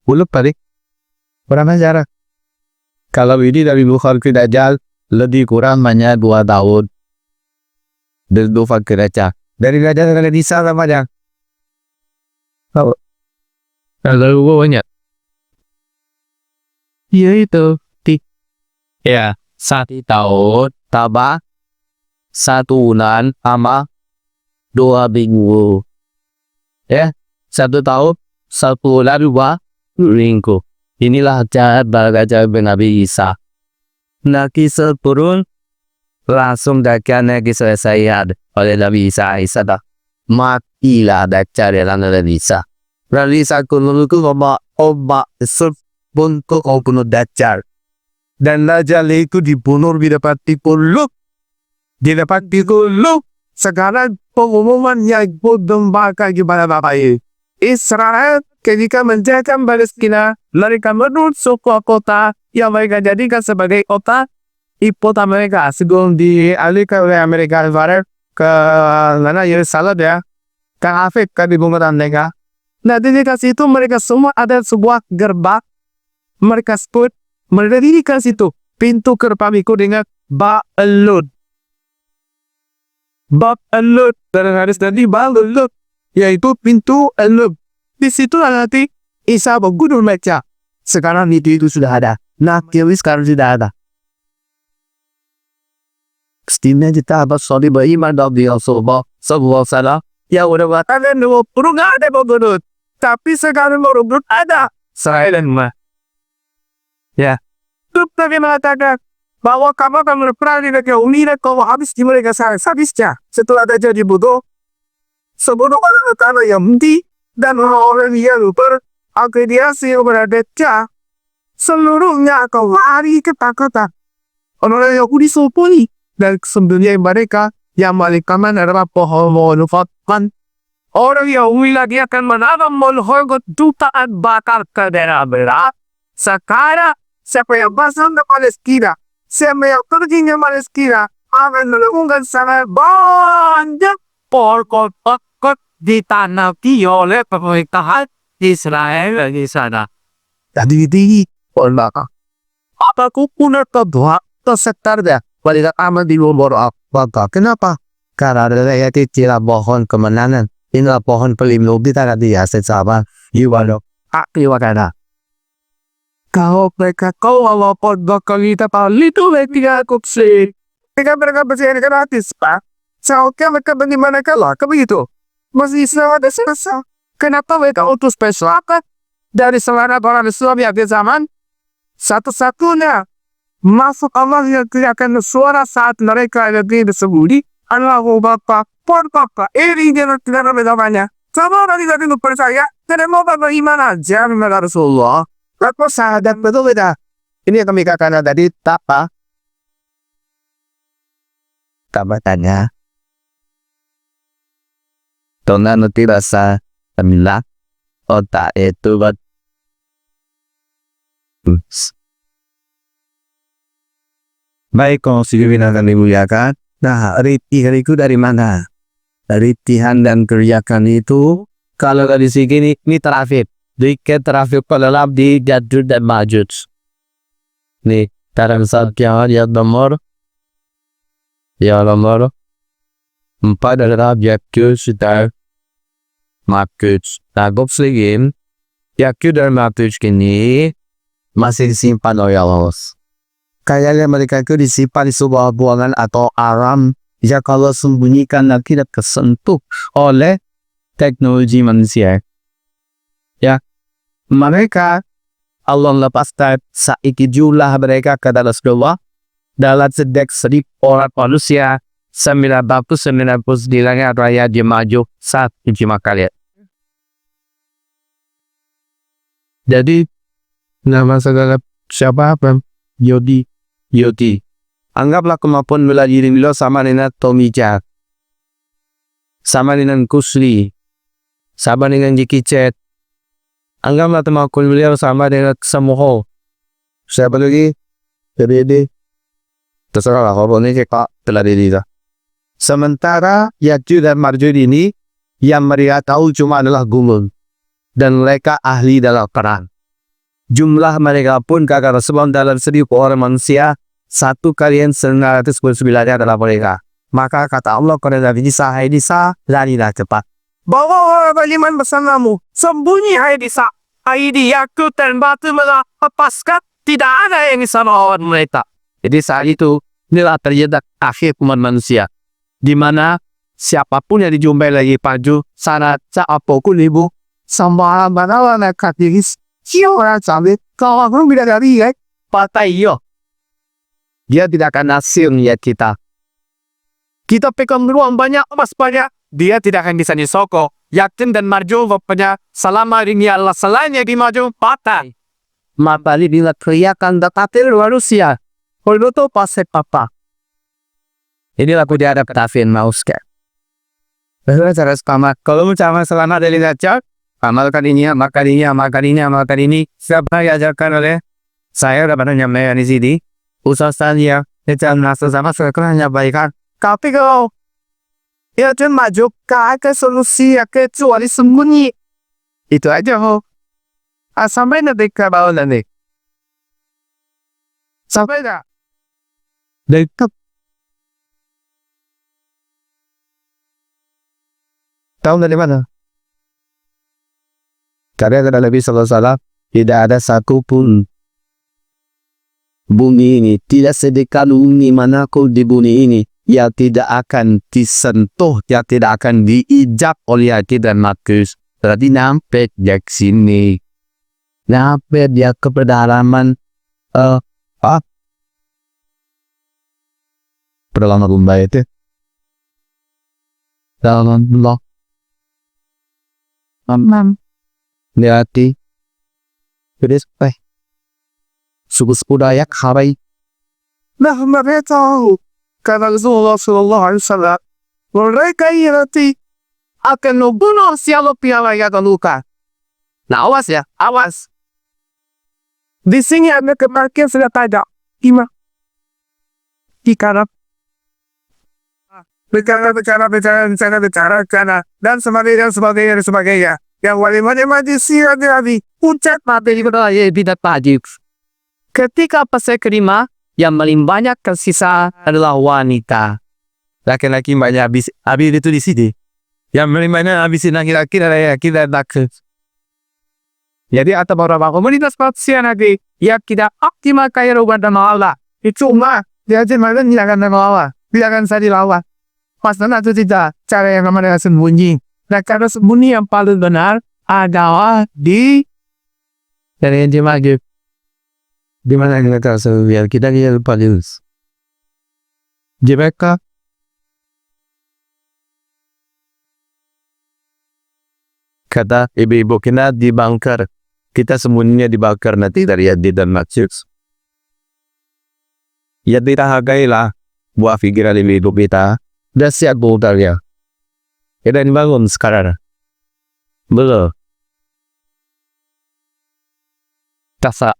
Uluk tadi. Berapa jarak? Kalau ini dari Bukhari ke Dajjal lebih kurang banyak 2 tahun. Dari Bukhari ke Dajjal. Dari Dajjal ke Nabi Isa sama aja. Kalau banyak. Ya itu. Ya, 1 tahun tambah 1 bulan sama 2 minggu. Ya, 1 tahun 1 bulan 2 minggu. Inilah cara belajar Nabi Isa. Nabi Isa turun langsung dakiannya diselesaikan oleh Nabi Isa alaihissalam. Matilah Dajjal dalam Nabi Isa. Nabi Isa kununuku obat untuk membunuh Dajjal. Dan Dajjal itu dibunuh di depan Tipuluk. Di depan Tipuluk. Sekarang pengumuman yang berdembakan kepada Bapak Israel ketika menjadikan Palestina, mereka menurut sebuah kota yang mereka jadikan sebagai kota ibu kota mereka sebelum dialihkan oleh Amerika Barat ke mana Yerusalem ya, ke Afrika di bunga mereka. Nah di situ mereka semua ada sebuah gerbang mereka sebut mendirikan situ pintu gerbang itu dengan Ba'alud. Ba'alud dan hadis tadi Ba'alud yaitu pintu Alud. Di situ nanti Isa bergudul mereka. Sekarang itu sudah ada. Nah, kiri sekarang sudah ada. Setidaknya kita harus beriman dalam dia sebuah salah. Ya udah katakan dulu nggak ada bergudul. Tapi sekarang bergudul ada. Saya dan mah. Ya. Tapi mengatakan bahwa kamu akan berperang dengan Uni dan kau habis di mereka habisnya. Setelah Dajjal dibunuh. Sebelum ada tanah yang mati dan orang yang berakrediasi kepada Dajjal, seluruhnya akan lari ketakutan. Orang Yahudi soponi dan sebenarnya mereka yang malikaman adalah pohon fatman. Orang Yahudi lagi akan menanam menghormat jutaan bakar ke daerah berat. Sekarang siapa yang pasang ke Palestina, siapa yang pergi ke Palestina akan melakukan sangat banyak pohon ditanami oleh pemerintahan Israel di sana. Jadi ini orang apakah punya kedua tersetarnya pada amal di luar apa? Kenapa? Karena ada yang tidak pohon kemenangan. Inilah pohon pelindung kita tadi ya secara ibadah akibatnya. Kalau mereka kalau bakal kita paling itu mereka kupsi. Mereka bersihkan gratis pak. Seolah mereka bagaimana kalau begitu? Masih ada selesai. Kenapa mereka utus pesawat dari selera orang Islam yang di zaman satu-satunya masuk Allah yang akan suara saat mereka lagi disebut Allahu Bapa, por Bapa, ini dia tidak namanya. Sama orang tidak percaya, tidak mau beriman aja kepada Rasulullah. Lalu sahadat betul beda. Ini yang kami katakan tadi tapa. Tabatannya. Tona nanti rasa temila otak itu buat baik kalau siapa akan dimuliakan. Nah ritihan dari mana? Ritihan dan kerjakan itu kalau dari sini ini trafik dikit trafik pelelap di Ya'juj dan Ma'juj. Nih dalam satu yang nomor 4 adalah Ya'juj dan Ma'juj. Nah, Muslim, Ya'juj dan Ma'juj ini masih disimpan oleh Allah. Kayaknya mereka itu disimpan di sebuah buangan atau aram yang kalau sembunyikan dan tidak kesentuh oleh teknologi manusia. Ya, mereka Allah lepaskan saiki jumlah mereka kata Rasulullah dalam sedek 1.000 orang manusia 99 raya dia maju 1 kali. Jadi nama saudara siapa apa? Yodi. Anggaplah kemampuan bela diri beliau sama dengan Tommy Jack, sama dengan Kusli, sama dengan Jackie Chan. Anggaplah kemampuan beliau sama dengan Samoho. Siapa lagi? Jadi terserah kalau ini cekak telah diri. Sementara Ya'juj dan Ma'juj ini yang mereka tahu cuma adalah gunung dan mereka ahli dalam perang. Jumlah mereka pun kata Rasulullah dalam 1.000 orang manusia 1,999 adalah mereka. Maka kata Allah kepada Nabi Isa, hai Isa, larilah cepat. Bawa orang beriman bersamamu, sembunyi hai Isa. Hai Yakut dan batu melepaskan, tidak ada yang bisa melawan mereka. Jadi saat itu inilah terjadi akhir umat manusia, di mana siapapun yang dijumpai lagi paju sana apapun ibu sama mana nak diri siapa sampai kalau aku tidak dari patai yo dia tidak akan hasil niat kita pegang ruang banyak emas banyak dia tidak akan bisa disoko. Yakin dan maju punya selama ini Allah selainnya di maju patai mabali bila teriakan dekatil Rusia kalau itu pasir apa. Inilah aku diadap tafin mausker. Cara sama. Kalau mau sama selama dari raja, amalkan ini, makan ini. Siapa yang ajarkan oleh saya udah pernah nyampe di sini. Usaha saya, jangan rasa sama sekarang baikkan. Tapi kalau ya jangan maju ke solusi ke jual sembunyi. Itu aja ho. Sampai nanti ke bawah nanti. Sampai dah. Dekat. Tahu dari mana? Karena kata Nabi SAW, tidak ada satu pun bumi ini, tidak sedikit bumi manapun di bumi ini yang tidak akan disentuh, yang tidak akan diijak oleh hati dan makus. Berarti sampai dia ke sini, sampai dia ke pedalaman pedalaman rumah itu, pedalaman blok. Lihat Beres suku budaya Harai. Nah mereka tahu karena Rasulullah SAW mereka ini akan membunuh siapa piala yang terluka. Nah awas ya, awas. Di sini ada kemarkian sudah ada. Gimana? Di kanan. Bicara dan sebagainya. Yang wali-wali di puncak mati tidak wajib. Ketika pasal kelima, yang paling banyak tersisa adalah wanita. Laki-laki banyak habis itu di sini. Yang paling banyak habisin laki-laki adalah kita laki. Jadi ada beberapa komunitas manusia nanti yang tidak optimal kaya ruban dan Allah. Itu dia cuma tidak akan saya dilawan. Pasal itu tidak cara yang namanya sembunyi. Nah karena sembunyi yang paling benar adalah di dari yang dimaju. Di mana kita sembunyi kita lihat paling Jebeka kata ibu-ibu kita di bunker. Kita sembunyinya di bunker nanti dari Yadi dan Maksud. Yadi rahagailah buah pikiran ibu kita. Dan siap bodohnya. Kita dibangun sekarang. Belum. Tasa.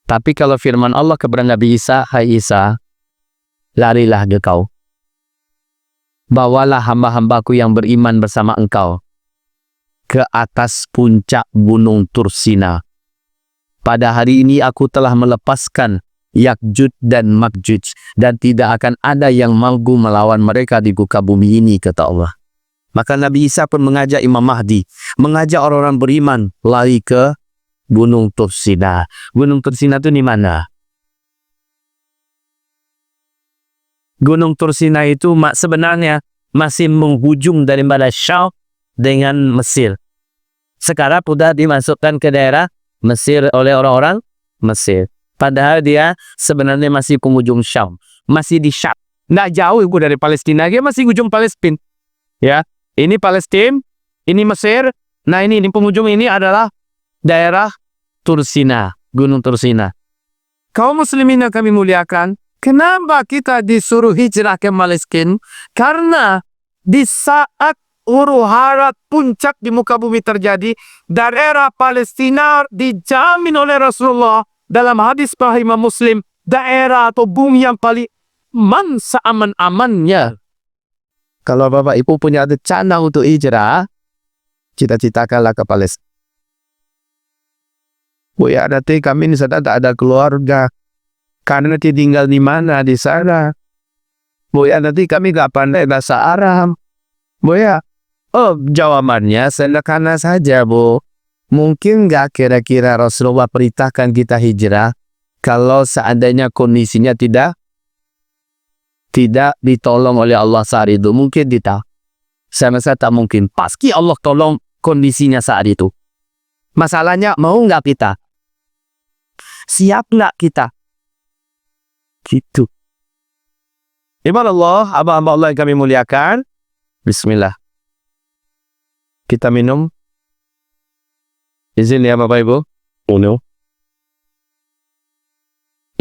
Tapi kalau firman Allah kepada Nabi Isa, hai Isa, larilah engkau. Bawalah hamba-hambaku yang beriman bersama engkau ke atas puncak gunung Tursina. Pada hari ini aku telah melepaskan Ya'juj dan Ma'juj dan tidak akan ada yang mampu melawan mereka di muka bumi ini, kata Allah. Maka Nabi Isa pun mengajak Imam Mahdi, mengajak orang-orang beriman lari ke Gunung Tursina. Gunung Tursina itu di mana? Gunung Tursina itu sebenarnya masih menghujung daripada Syam dengan Mesir. Sekarang sudah dimasukkan ke daerah Mesir oleh orang-orang Mesir. Padahal dia sebenarnya masih penghujung Syam, masih di Syam. Nggak jauh itu dari Palestina, dia masih ujung Palestina. Ya, ini Palestina, ini Mesir. Nah ini penghujung ini adalah daerah Tursina, Gunung Tursina. Kaum muslimin yang kami muliakan, kenapa kita disuruh hijrah ke Palestina? Karena di saat huru-hara puncak di muka bumi terjadi, daerah Palestina dijamin oleh Rasulullah dalam hadis Sahih Muslim, daerah atau bumi yang paling seaman-amannya. Kalau Bapak Ibu punya rencana untuk hijrah, cita-citakanlah ke Palestina. Ya nanti kami di sana tak ada keluarga, karena nanti tinggal di mana di sana. Ya nanti kami gak pandai bahasa Arab. Ya, jawabannya sederhana saja, Bu. Mungkin gak kira-kira Rasulullah perintahkan kita hijrah kalau seandainya kondisinya tidak ditolong oleh Allah saat itu? Mungkin tidak. Saya rasa tak mungkin. Pasti Allah tolong kondisinya saat itu. Masalahnya mau nggak kita? Siap nggak kita? Gitu. Iman Allah, hamba-hamba Allah yang kami muliakan. Bismillah. Kita minum. Izin ya Bapak Ibu.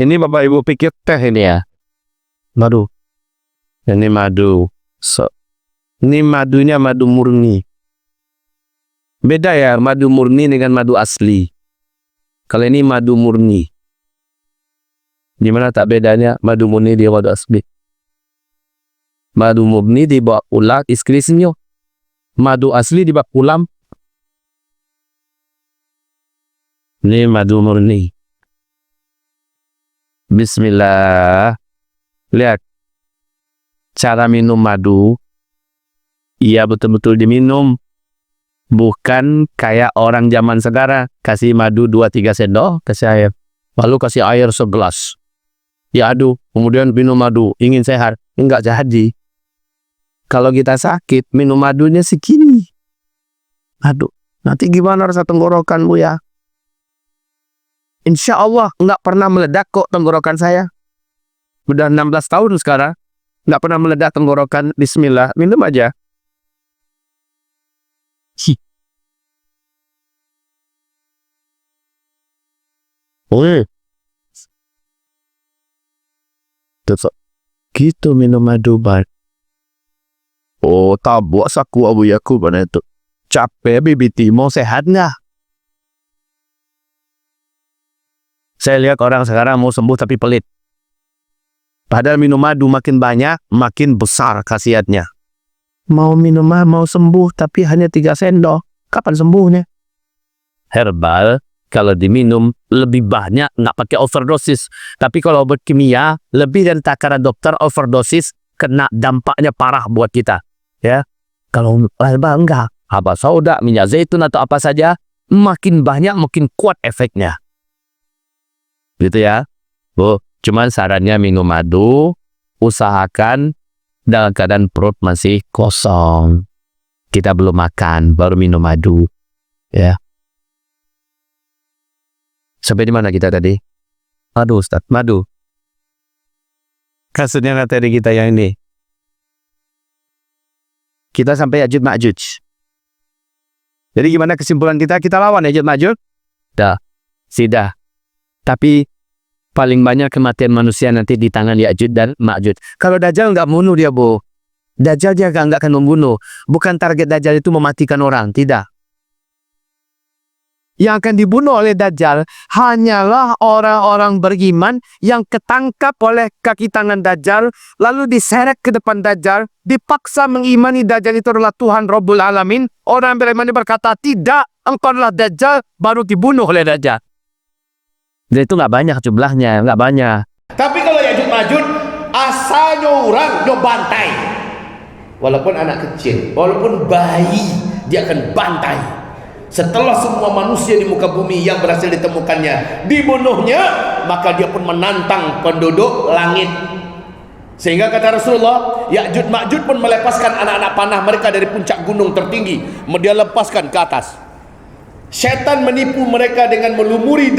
Ini Bapak Ibu pikir teh ini ya. Madu. Ini madu. Ini madunya madu murni. Beda ya madu murni dengan madu asli. Kalau ini madu murni. Gimana tak bedanya madu murni di madu asli? Madu murni dibawa ulang iskrisnya. Madu asli dibawa ulam. Ini madu murni. Bismillah. Lihat. Cara minum madu, ia betul-betul diminum. Bukan kayak orang zaman sekarang, kasih madu 2-3 sendok, kasih air. Lalu kasih air segelas. Diaduk, kemudian minum madu, ingin sehat. Enggak jadi. Kalau kita sakit, minum madunya segini. Aduh, nanti gimana rasa tenggorokanmu ya? Insya Allah enggak pernah meledak kok tenggorokan saya. Udah 16 tahun sekarang. Nggak pernah meledak tenggorokan. Bismillah, minum aja. Gitu minum madu bar. Oh, tabu saku abu yaku pada itu. Capek bibiti mau sehat nggak? Saya lihat orang sekarang mau sembuh tapi pelit. Padahal minum madu makin banyak, makin besar khasiatnya. Mau minum mau sembuh, tapi hanya 3 sendok. Kapan sembuhnya? Herbal, kalau diminum lebih banyak, nggak pakai overdosis. Tapi kalau obat kimia, lebih dari takaran dokter overdosis, kena dampaknya parah buat kita. Ya, kalau herbal enggak. Habas sauda, minyak zaitun atau apa saja, makin banyak, makin kuat efeknya. Gitu ya, Bu. Cuman sarannya minum madu, usahakan dalam keadaan perut masih kosong. Kita belum makan, baru minum madu. Ya. Sampai di mana kita tadi? Madu, Ustaz. Madu. Kasusnya materi kita yang ini. Kita sampai Ya'juj Ma'juj. Jadi gimana kesimpulan kita? Kita lawan Ya'juj Ma'juj? Sudah. Tapi paling banyak kematian manusia nanti di tangan Ya'juj dan Ma'juj. Kalau Dajjal nggak bunuh dia, Bu. Dajjal dia nggak akan membunuh. Bukan target Dajjal itu mematikan orang, tidak. Yang akan dibunuh oleh Dajjal hanyalah orang-orang beriman yang ketangkap oleh kaki tangan Dajjal, lalu diseret ke depan Dajjal, dipaksa mengimani Dajjal itu adalah Tuhan Rabbul Alamin. Orang beriman berkata, tidak, engkau adalah Dajjal, baru dibunuh oleh Dajjal. Dan itu nggak banyak jumlahnya, nggak banyak. Tapi kalau Ya'juj Ma'juj asalnya orang dia bantai. Walaupun anak kecil, walaupun bayi, dia akan bantai. Setelah semua manusia di muka bumi yang berhasil ditemukannya dibunuhnya, maka dia pun menantang penduduk langit. Sehingga kata Rasulullah, Ya'juj Ma'juj pun melepaskan anak-anak panah mereka dari puncak gunung tertinggi. Dia lepaskan ke atas. Syaitan menipu mereka dengan melumuri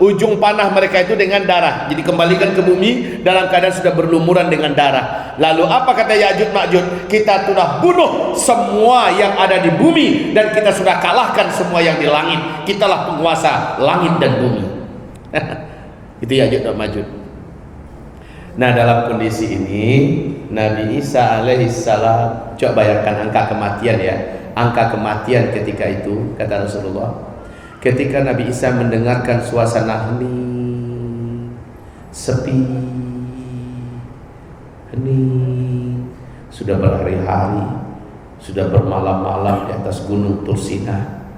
ujung panah mereka itu dengan darah. Jadi kembalikan ke bumi dalam keadaan sudah berlumuran dengan darah. Lalu apa kata Ya'juj Ma'juj? Kita sudah bunuh semua yang ada di bumi dan kita sudah kalahkan semua yang di langit. Kitalah penguasa langit dan bumi. Itu Ya'juj dan Ma'juj. Nah, dalam kondisi ini Nabi Isa alaihissalam, coba bayangkan angka kematian ya. Angka kematian ketika itu, kata Rasulullah, ketika Nabi Isa mendengarkan suasana hening, sepi, hening, sudah berhari-hari, sudah bermalam-malam di atas gunung Tursina,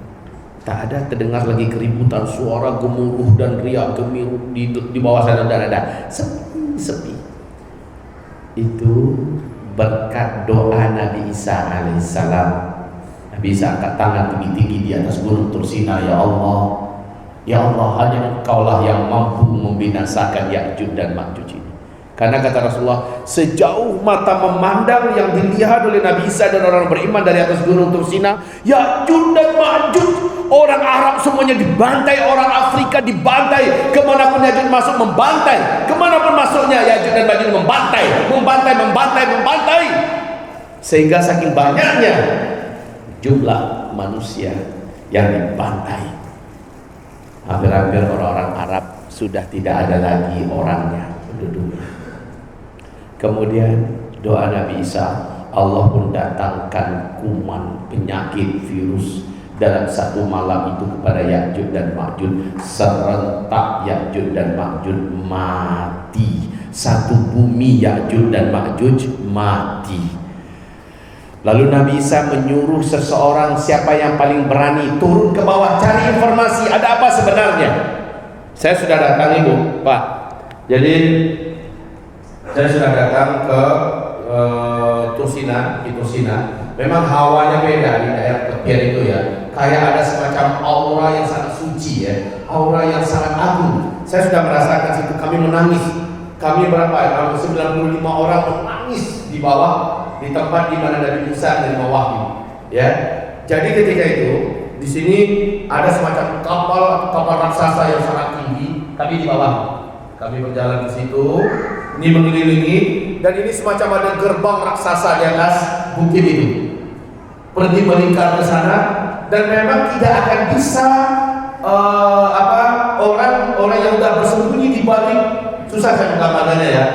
tak ada terdengar lagi keributan, suara gemuruh dan riak gemuruh di bawah sana, dan ada sepi. Itu berkat doa Nabi Isa alaihissalam. Nabi Isa angkat tangan tinggi-tinggi di atas gunung Tursina, ya Allah, hanya Engkaulah yang mampu membinasakan Ya'juj dan Ma'juj ini. Karena kata Rasulullah, sejauh mata memandang yang dilihat oleh Nabi Isa dan orang beriman dari atas gunung Tursina, Ya'juj dan Ma'juj, orang Arab semuanya dibantai, orang Afrika dibantai, kemanapun Ya'juj masuk membantai, kemanapun masuknya Ya'juj dan Ma'juj membantai, sehingga saking banyaknya jumlah manusia yang dibantai, hampir-hampir orang-orang Arab sudah tidak ada lagi orangnya, penduduknya. Kemudian doa Nabi Isa, Allah pun datangkan kuman, penyakit, virus dalam satu malam itu kepada Ya'juj dan Ma'juj. Serentak Ya'juj dan Ma'juj mati. Satu bumi Ya'juj dan Ma'juj mati. Lalu Nabi Isa menyuruh seseorang, siapa yang paling berani, turun ke bawah cari informasi ada apa sebenarnya. Saya sudah datang Ibu, Pak. Jadi saya sudah datang ke Tursina. Memang hawanya beda di daerah tepian itu ya. Kayak ada semacam aura yang sangat suci ya, aura yang sangat agung. Saya sudah merasakan situ, kami menangis. Kami berapa ya? 95 orang menangis di bawah, di tempat di mana Nabi Musa menerima wahyu. Ya, jadi ketika itu di sini ada semacam kapal raksasa yang sangat tinggi. Kami di bawah, kami berjalan di situ. Ini mengelilingi, dan ini semacam ada gerbang raksasa di atas bukit itu. Pergi melingkar ke sana, dan memang tidak akan bisa orang yang sudah bersembunyi di balik, susah saya menggambarkannya ya.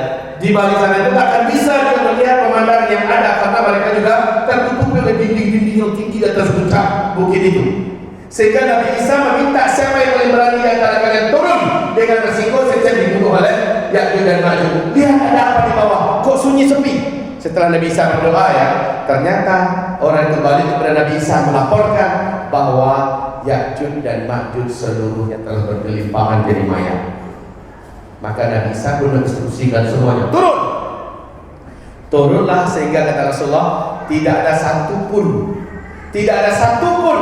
Di balik sana itu tak akan bisa dia melihat pemandangan yang ada, karena mereka juga tertutup oleh dinding-dinding yang tinggi di atas puncak bukit itu. Sehingga Nabi Isa meminta siapa yang paling berani di antara kalian turun dengan resiko saya dibunuh oleh Ya'juj dan Ma'juj. Lihat ada apa di bawah, kok sunyi sepi. Setelah Nabi Isa berdoa ya, ternyata orang kembali kepada Nabi Isa melaporkan bahwa Ya'juj dan Ma'juj seluruhnya telah bergelimpangan jadi mayat. Maka Nabi Isa pun menginstruksikan semuanya, turunlah, sehingga kata Rasulullah tidak ada satupun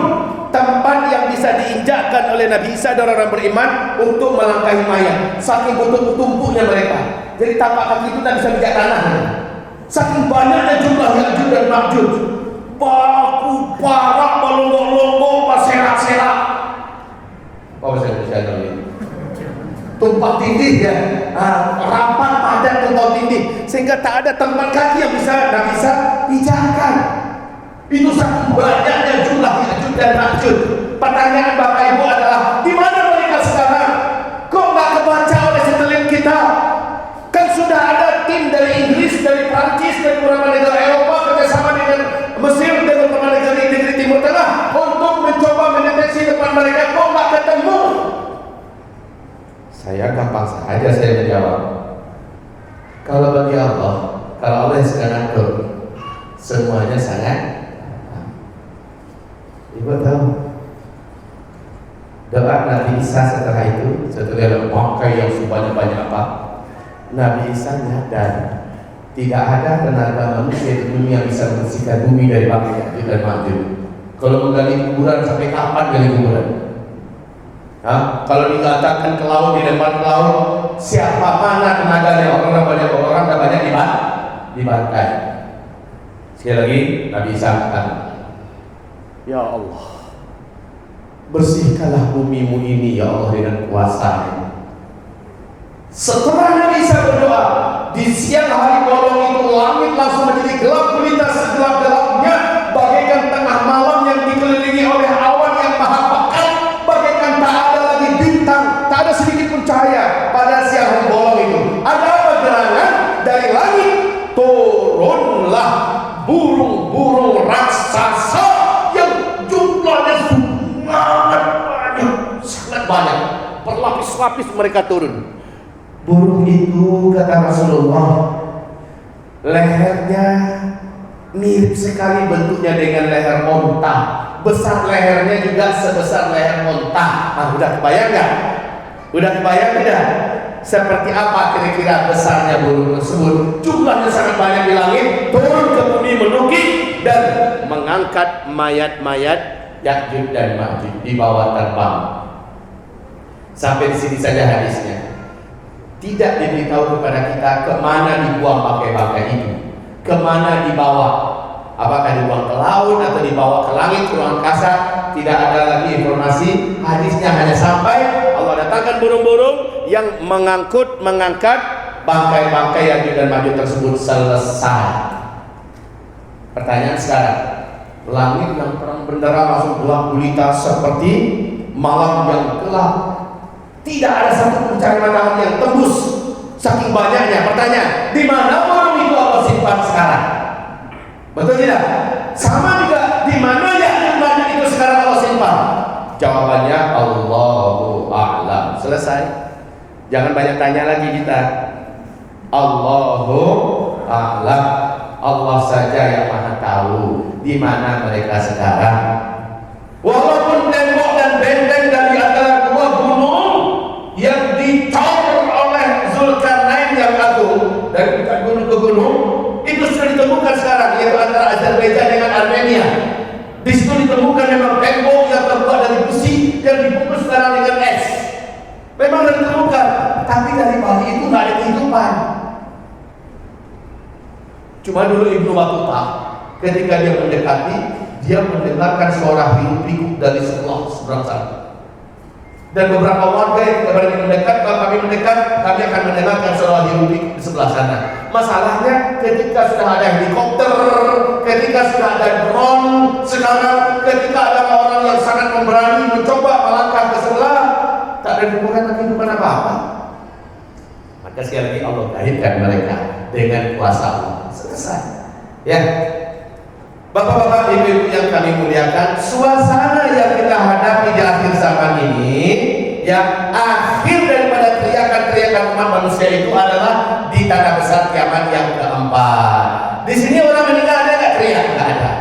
tempat yang bisa diinjakkan oleh Nabi Isa dan orang beriman untuk melangkahi mayat. Saking tumpuknya mereka, jadi tapak kaki itu tak bisa menginjak tanah. Saking banyaknya jumlah Ya'juj dan Ma'juj, baku, parak, melonggok-longgok, serak-serak. Apa bahasa Indonesia ini? Tumpah tindih ya, rapat padat tumpah tindih, sehingga tak ada tempat kaki yang bisa pijakan. Itu sangat banyaknya jumlah Ya'juj dan Ma'juj. Pertanyaan Bapak Ibu adalah, di mana mereka sekarang? Kok nggak kebaca oleh setelit kita? Kan sudah ada tim dari Inggris, dari Prancis, dari beberapa negara Eropa kerjasama dengan Mesir dan beberapa negeri Timur Tengah untuk mencoba mendeteksi tempat mereka. Kok nggak ketemu? Saya gampang saja saya menjawab. Kalau bagi Allah, kalau Allah yang sedang atur, semuanya sangat. Ibu tahu doa Nabi Isa setelah itu, setelah memakai yang sebanyak-banyak apa, Nabi Isa nyadar tidak ada tenaga manusia di dunia yang bisa membersihkan bumi dari bangkai Ya'juj dan Ma'juj. Kalau menggali kuburan, sampai kapan gali kuburan? Kalau dikatakan ke laut, di depan laut, siapa mana tenaganya? Orang banyak dibantai. Sekali lagi Nabi Isa katakan, ya Allah, bersihkanlah bumimu ini ya Allah dengan kuasa-Mu. Setelah Nabi Isa berdoa, di siang hari bolong itu langit langsung menjadi gelap gulita segelap-gelapnya, bagaikan tengah malam yang dikelilingi oleh awan yang maha pekat, bagaikan tak ada lagi bintang, tak ada sedikit pun cahaya pada siang hari bolong itu. Ada apa gerangan? Dari langit turunlah burung-burung raksasa yang jumlahnya sangat banyak, berlapis-lapis mereka turun. Burung itu, kata Rasulullah, lehernya mirip sekali bentuknya dengan leher onta, besar lehernya juga sebesar leher onta. Udah kebayang nggak? Udah kebayang tidak? Seperti apa kira-kira besarnya burung tersebut? Jumlahnya sangat banyak di langit, turun ke bumi menukik dan mengangkat mayat-mayat Ya'juj dan Ma'juj di bawah terbang. Sampai di sini saja hadisnya. Tidak diberitahu kepada kita kemana dibuang bangkai-bangkai itu, kemana dibawa, apakah dibuang ke laut atau dibawa ke langit, ke ruang angkasa. Tidak ada lagi informasi. Hadisnya hanya sampai Allah datangkan burung-burung yang mengangkat bangkai-bangkai Ya'juj dan Ma'juj tersebut. Selesai. Pertanyaan sekarang, langit yang terang benderang langsung gelap gulita seperti malam yang gelap. Tidak ada satu pencahayaan matahari yang tembus, saking banyaknya. Pertanyaan, di mana burung itu Allah simpan sekarang? Betul tidak? Sama juga, di mana Ya'juj Ma'juj itu sekarang Allah simpan? Jawabannya Allahu a'lam. Selesai. Jangan banyak tanya lagi kita. Allahu a'lam. Allah saja yang maha tahu di mana mereka sekarang. Walaupun tembok dan benteng dari antara dua gunung yang dicor oleh Zulkarnain yang agung, dari gunung ke gunung, itu sudah ditemukan sekarang, yaitu antara Azerbaijan dengan Armenia. Di situ ditemukan memang tembok yang terbuat dari besi yang dibungkus sekarang dengan es. Memang sudah ditemukan, tapi dari bawah itu nggak ada kehidupan. Cuma dulu Ibnu Battuta ketika dia mendekati, dia mendengarkan suara hiruk-pikuk dari sebelah sana. Dan beberapa warga yang berani mendekat, kalau kami mendekat, kami akan mendengarkan suara hiruk-pikuk di sebelah sana. Masalahnya ketika sudah ada helikopter, ketika sudah ada drone, sekarang ketika ada orang yang sangat memberani mencoba melangkah ke sebelah, tak ada kehidupan apa-apa. Maka sekali lagi Allah gaibkan mereka dengan kuasa Allah. Selesai. Ya. Bapak-bapak, ibu-ibu yang kami muliakan, suasana yang kita hadapi di akhir zaman ini, yang akhir daripada teriakan-teriakan umat manusia itu adalah di tanda besar kiamat yang keempat. Di sini orang meninggal ada nggak teriak? Nggak ada.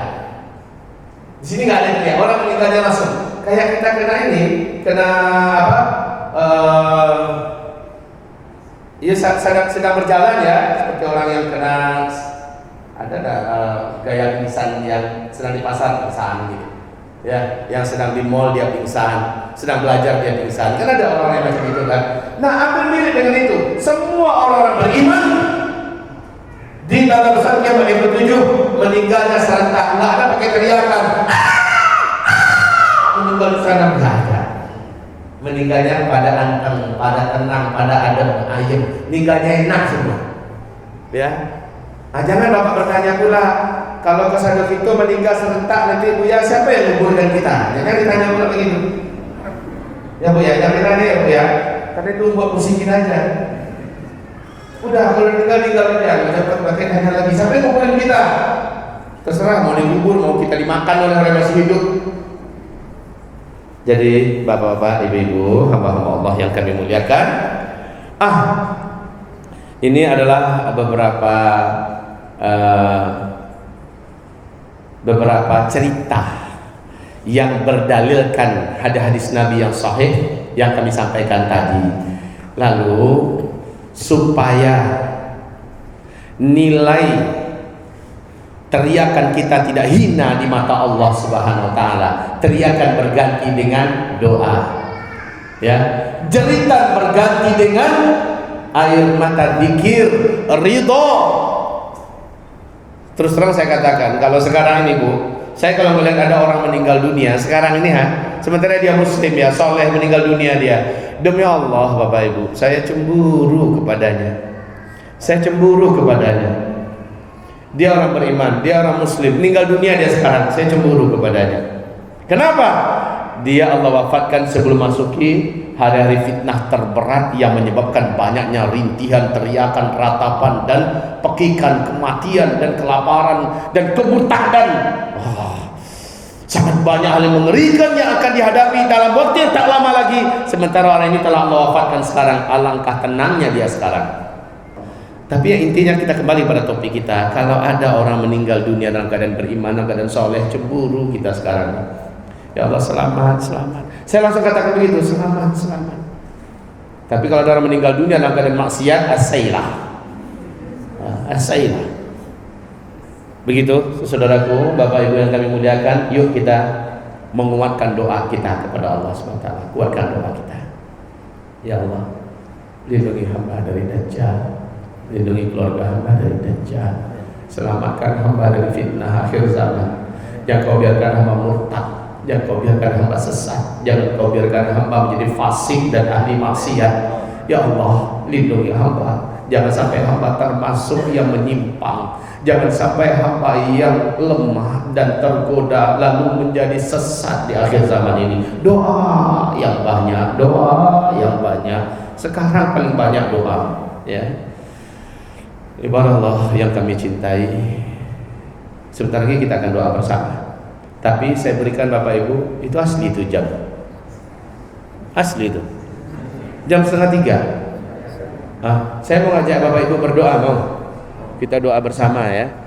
Di sini nggak ada teriak. Orang meninggalnya langsung. Kayak kita kena ini, kena apa? Ya sedang berjalan ya, seperti orang yang kena ada gaya pingsan yang sedang di pasar pingsan gitu ya, yang sedang di mall dia pingsan, sedang belajar dia pingsan, kan ada orang yang macam itu kan. Nah, hampir mirip dengan itu. Semua orang-orang beriman di tanda besar kiamat yang ketujuh meninggalnya serentak, nggak ada pakai teriakan meninggal di sana, nggak ada. Meninggalnya pada anteng, pada tenang, pada adem ayem, meninggalnya enak semua ya. Jangan Bapak bertanya pula, kalau kesadar itu meninggal serentak nanti Buya siapa yang menguburkan kita? Jangan ditanya pula begitu. Ya Bu ya, jangan ditanya ya Bu ya. Karena itu buat pusingin aja. Udah kalau tinggal aja, nggak dapat pakai tanya lagi. Siapa yang menguburkan kita? Terserah mau dikubur, mau kita dimakan oleh orang masih hidup. Jadi Bapak-bapak, Ibu-ibu, hamba-hamba Allah yang kami muliakan, ini adalah beberapa cerita yang berdalilkan hadis Nabi yang sahih yang kami sampaikan tadi. Lalu supaya nilai teriakan kita tidak hina di mata Allah Subhanahu wa taala, teriakan berganti dengan doa. Ya, jeritan berganti dengan air mata dikir, ridho. Terus terang saya katakan, kalau sekarang ini Bu, saya kalau melihat ada orang meninggal dunia sekarang ini sementara dia muslim ya, soleh, meninggal dunia dia, demi Allah Bapak Ibu, saya cemburu kepadanya. Saya cemburu kepadanya. Dia orang beriman, dia orang muslim, meninggal dunia dia sekarang, saya cemburu kepadanya. Kenapa? Dia Allah wafatkan sebelum masuki hari-hari fitnah terberat yang menyebabkan banyaknya rintihan, teriakan, ratapan, dan pekikan, kematian, dan kelaparan, dan kemurtadan. Sangat banyak hal yang mengerikan yang akan dihadapi dalam waktu yang tak lama lagi. Sementara orang ini telah Allah wafatkan sekarang. Alangkah tenangnya dia sekarang. Tapi yang intinya kita kembali pada topik kita. Kalau ada orang meninggal dunia dalam keadaan beriman, dalam keadaan soleh, cemburu kita sekarang. Ya Allah, selamat, selamat. Saya langsung katakan begitu, selamat, selamat. Tapi kalau ada orang meninggal dunia dalam keadaan maksiat, asailah. Asailah. Begitu, saudaraku, Bapak Ibu yang kami muliakan, yuk kita menguatkan doa kita kepada Allah SWT. Kuatkan doa kita. Ya Allah, lindungi hamba dari Dajjal, lindungi keluarga hamba dari Dajjal, selamatkan hamba dari fitnah akhir zaman. Jangan kau biarkan hamba murtad, jangan kau biarkan hamba sesat, jangan kau biarkan hamba menjadi fasik dan ahli maksiat. Ya Allah, lindungi hamba, jangan sampai hamba termasuk yang menyimpang, jangan sampai hamba yang lemah dan tergoda lalu menjadi sesat di akhir zaman ini. Doa yang banyak, doa yang banyak. Sekarang paling banyak doa, ya. Ibarat Allah yang kami cintai, sebentar lagi kita akan doa bersama. Tapi saya berikan Bapak Ibu, itu asli itu jam. Asli itu. Jam 2:30. Saya mau ngajak Bapak Ibu berdoa, mau? Kita doa bersama ya.